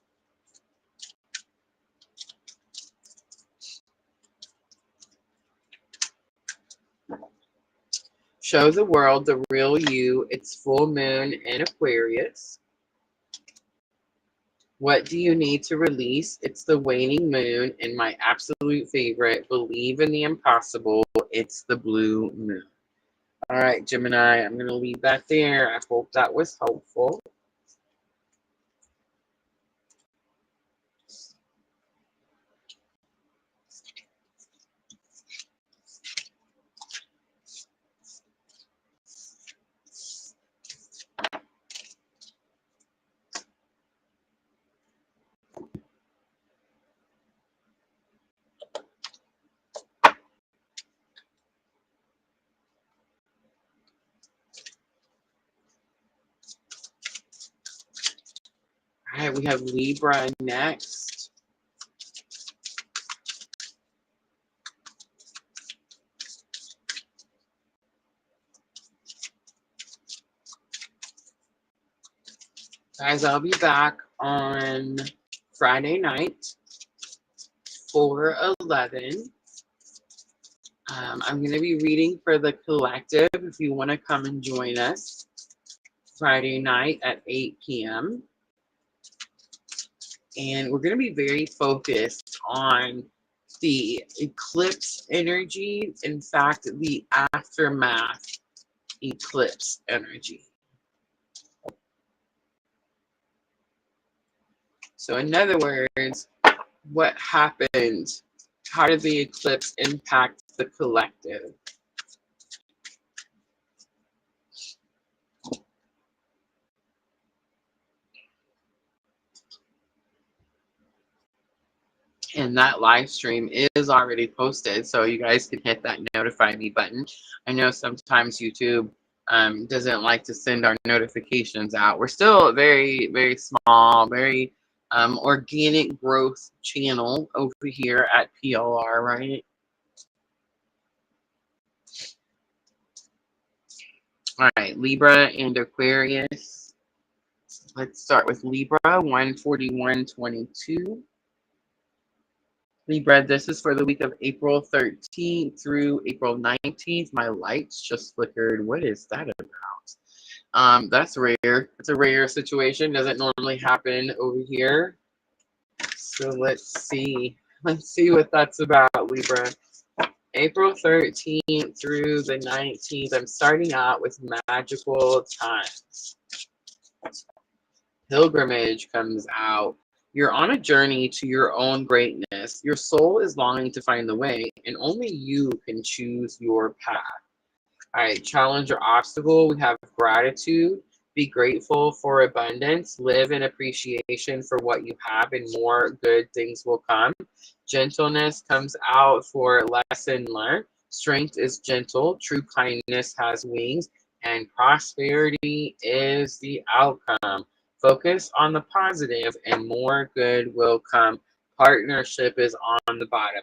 Show the world the real you. It's full moon in Aquarius. What do you need to release? It's the waning moon, and my absolute favorite, believe in the impossible. It's the blue moon. All right, Gemini, I'm going to leave that there. I hope that was helpful. All right, we have Libra next. Guys, I'll be back on Friday night, 4/11. I'm going to be reading for the collective if you want to come and join us Friday night at 8 p.m. And we're going to be very focused on the eclipse energy. In fact, the aftermath eclipse energy. So in other words, what happened? How did the eclipse impact the collective? And that live stream is already posted, so you guys can hit that notify me button. I know sometimes YouTube doesn't like to send our notifications out. We're still a very, very small, very organic growth channel over here at PLR, right? All right, Libra and Aquarius. Let's start with Libra, 141.22. Libra, this is for the week of April 13th through April 19th. My lights just flickered. What is that about? That's rare. It's a rare situation. Doesn't normally happen over here. So let's see. Let's see what that's about, Libra. April 13th through the 19th. I'm starting out with magical times. Pilgrimage comes out. You're on a journey to your own greatness. Your soul is longing to find the way, and only you can choose your path. All right, challenge or obstacle. We have gratitude. Be grateful for abundance. Live in appreciation for what you have, and more good things will come. Gentleness comes out for lesson learned. Strength is gentle. True kindness has wings, and prosperity is the outcome. Focus on the positive, and more good will come. Partnership is on the bottom.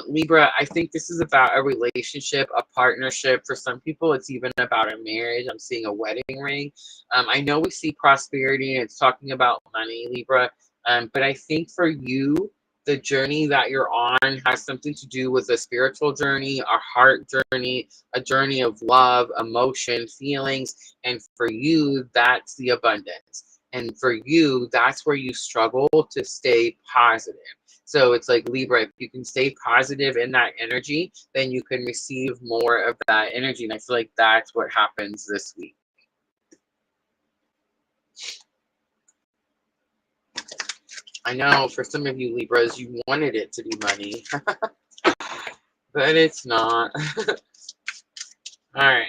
Libra, I think this is about a relationship, a partnership. For some people, it's even about a marriage. I'm seeing a wedding ring. I know we see prosperity and it's talking about money, Libra. But I think for you, the journey that you're on has something to do with a spiritual journey, a heart journey, a journey of love, emotion, feelings. And for you, that's the abundance. And for you, that's where you struggle to stay positive. So it's like Libra, if you can stay positive in that energy, then you can receive more of that energy. And I feel like that's what happens this week. I know for some of you Libras, you wanted it to be money, but it's not. All right.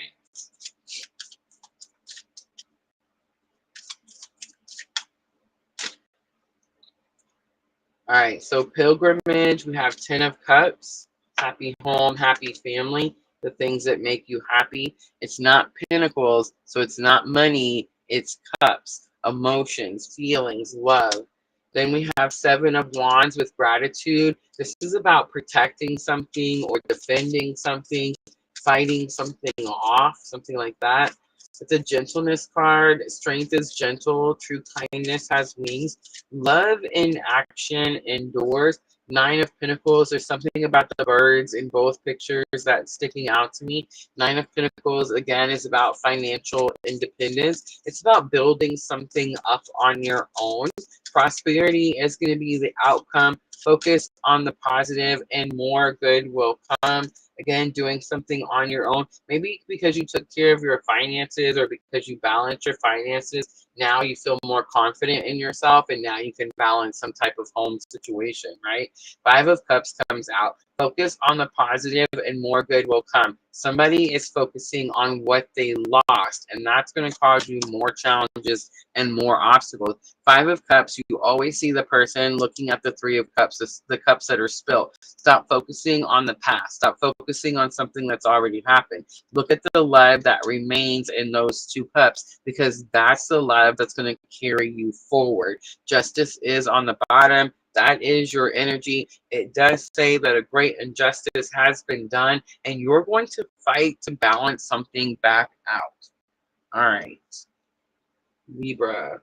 All right, so pilgrimage, we have 10 of Cups, happy home, happy family, the things that make you happy. It's not Pentacles, so it's not money, it's cups, emotions, feelings, love. Then we have Seven of Wands with gratitude. This is about protecting something or defending something, fighting something off, something like that. It's a gentleness card. Strength is gentle. True kindness has wings. Love in action endures. Nine of Pentacles. There's something about the birds in both pictures that's sticking out to me. Nine of Pentacles, again, is about financial independence. It's about building something up on your own. Prosperity is going to be the outcome. Focus on the positive and more good will come. Again, doing something on your own. Maybe because you took care of your finances or because you balanced your finances. Now you feel more confident in yourself and now you can balance some type of home situation, right? Five of Cups comes out. Focus on the positive and more good will come. Somebody is focusing on what they lost, and that's going to cause you more challenges and more obstacles. Five of Cups, you always see the person looking at the Three of Cups, the cups that are spilled. Stop focusing on the past. Stop focusing on something that's already happened. Look at the love that remains in those two cups, because that's the love that's going to carry you forward. Justice is on the bottom. That is your energy. It does say that a great injustice has been done, and you're going to fight to balance something back out. All right. Libra.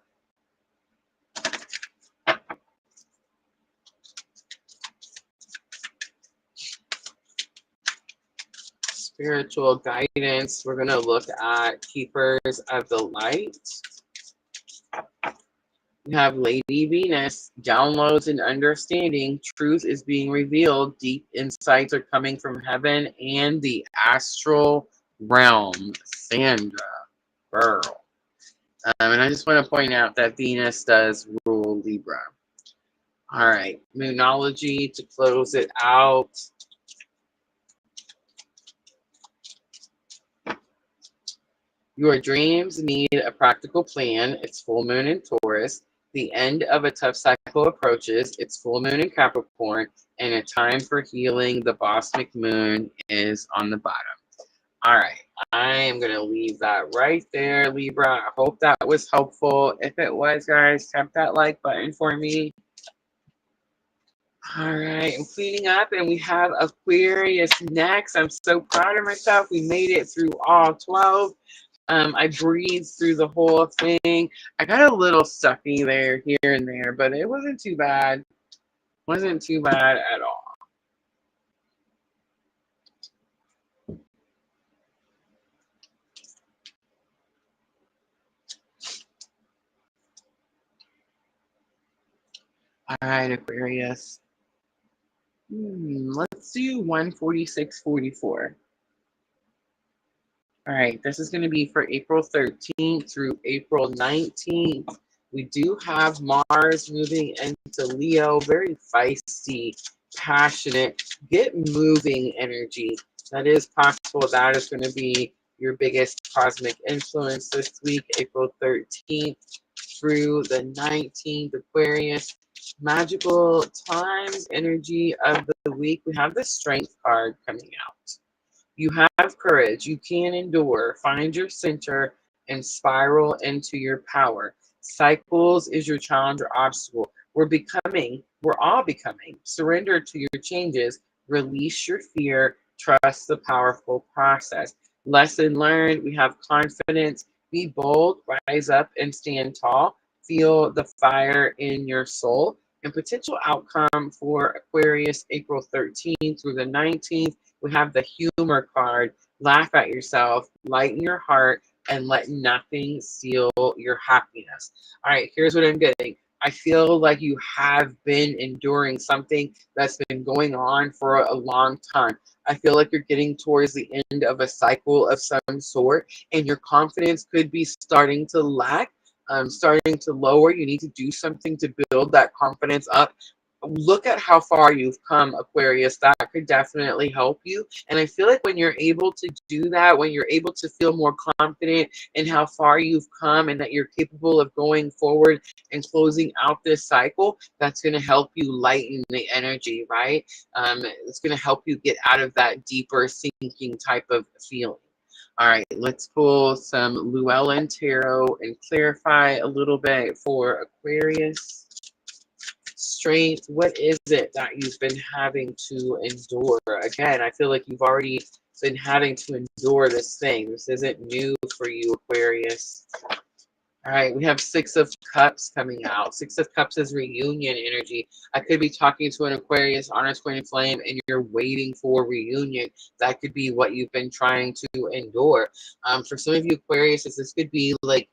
Spiritual guidance. We're going to look at Keepers of the Light. We have Lady Venus, downloads and understanding. Truth is being revealed. Deep insights are coming from heaven and the astral realm. Sandra, girl. And I just want to point out that Venus does rule Libra. All right, Moonology to close it out. Your dreams need a practical plan. It's full moon in Taurus. The end of a tough cycle approaches. It's full moon in Capricorn, and a time for healing. The Bosmic moon is on the bottom. All right, I am going to leave that right there, Libra. I hope that was helpful. If it was, guys, tap that like button for me. All right, I'm cleaning up, and we have Aquarius next. I'm so proud of myself. We made it through all 12. I breathed through the whole thing. I got a little stuffy there, here and there, but it wasn't too bad. Wasn't too bad at all. All right, Aquarius. Let's do 146.44. All right, this is going to be for April 13th through April 19th. We do have Mars moving into Leo, very feisty, passionate, get moving energy. That is possible. That is going to be your biggest cosmic influence this week, April 13th through the 19th. Aquarius, magical times, energy of the week. We have the Strength card coming out. You have courage. You can endure. Find your center and spiral into your power. Cycles is your challenge or obstacle. We're all becoming. Surrender to your changes. Release your fear. Trust the powerful process. Lesson learned. We have confidence. Be bold. Rise up and stand tall. Feel the fire in your soul. And potential outcome for Aquarius, April 13th through the 19th. We have the humor card. Laugh at yourself, lighten your heart, and let nothing steal your happiness. All right, here's what I'm getting. I feel like you have been enduring something that's been going on for a long time. I feel like you're getting towards the end of a cycle of some sort, and your confidence could be starting to lack, starting to lower. You need to do something to build that confidence up. Look at how far you've come, Aquarius. That could definitely help you. And I feel like when you're able to do that, when you're able to feel more confident in how far you've come and that you're capable of going forward and closing out this cycle, that's going to help you lighten the energy, right? It's going to help you get out of that deeper sinking type of feeling. All right, let's pull some Llewellyn Tarot and clarify a little bit for Aquarius. Strength, what is it that you've been having to endure? Again, I feel like you've already been having to endure this thing. This isn't new for you, Aquarius. All right, we have Six of Cups coming out. Six of Cups is reunion energy. I could be talking to an Aquarius on a twin flame and you're waiting for reunion. That could be what you've been trying to endure. For some of you Aquarius, this could be like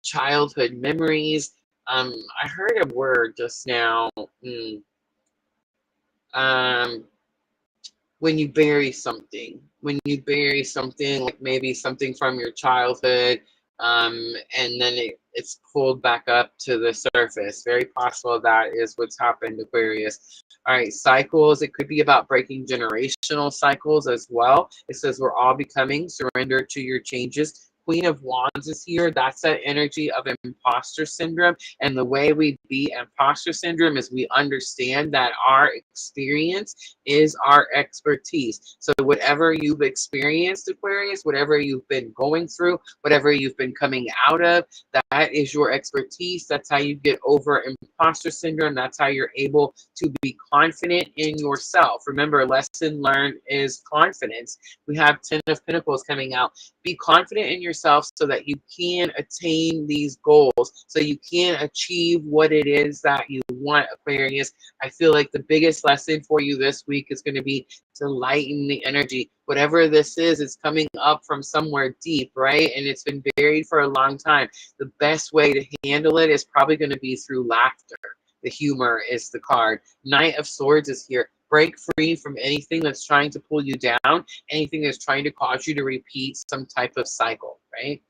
childhood memories. I heard a word just now. Um, when you bury something, like maybe something from your childhood, and then it's pulled back up to the surface. Very possible that is what's happened, Aquarius. All right, cycles. It could be about breaking generational cycles as well. It says we're all becoming, surrender to your changes. Queen of Wands is here. That's that energy of imposter syndrome. And the way we beat imposter syndrome is we understand that our experience is our expertise. So whatever you've experienced, Aquarius, whatever you've been going through, whatever you've been coming out of, that is your expertise. That's how you get over imposter syndrome. That's how you're able to be confident in yourself. Remember, lesson learned is confidence. We have 10 of Pentacles coming out. Be confident in yourself so that you can attain these goals, so you can achieve what it is that you want, Aquarius. I feel like the biggest lesson for you this week is going to be to lighten the energy. Whatever this is, it's coming up from somewhere deep, right? And it's been buried for a long time. The best way to handle it is probably going to be through laughter. The humor is the card. Knight of Swords is here. Break free from anything that's trying to pull you down, anything that's trying to cause you to repeat some type of cycle, right?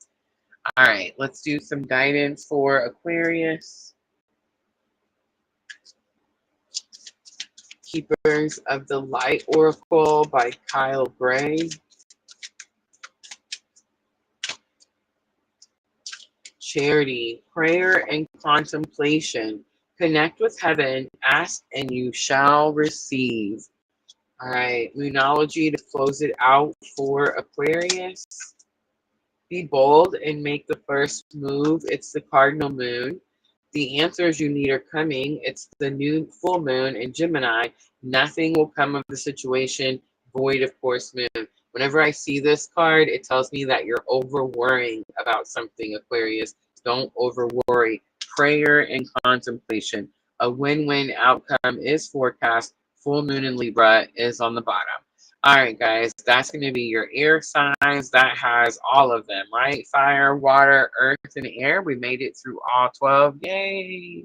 All right, let's do some guidance for Aquarius. Keepers of the Light Oracle by Kyle Gray. Charity, prayer and contemplation. Connect with heaven, ask and you shall receive. All right, Moonology to close it out for Aquarius. Be bold and make the first move. It's the cardinal moon. The answers you need are coming. It's the new full moon in Gemini. Nothing will come of the situation void of course moon. Whenever I see this card, it tells me that you're over worrying about something, Aquarius. Don't over worry. Prayer and contemplation. A win-win outcome is forecast. Full moon in Libra is on the bottom. All right, guys, that's going to be your air signs. That has all of them, right? Fire, water, earth, and air. We made it through all 12. Yay.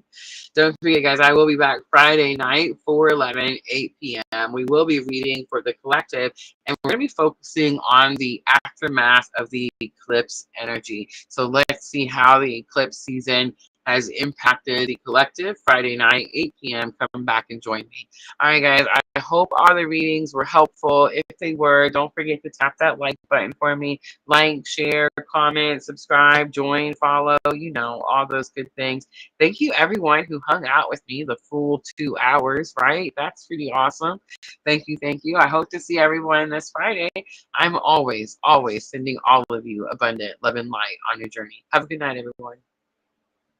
Don't forget, guys, I will be back Friday night, 4/11, 8 p.m. We will be reading for the collective, and we're going to be focusing on the aftermath of the eclipse energy. So let's see how the eclipse season has impacted the collective. Friday night, 8 p.m. Come back and join me. All right, guys, I hope all the readings were helpful. If they were, don't forget to tap that like button for me. Like, share, comment, subscribe, join, follow, you know, all those good things. Thank you, everyone who hung out with me the full 2 hours, right? That's pretty awesome. Thank you, thank you. I hope to see everyone this Friday. I'm always, always sending all of you abundant love and light on your journey. Have a good night, everyone.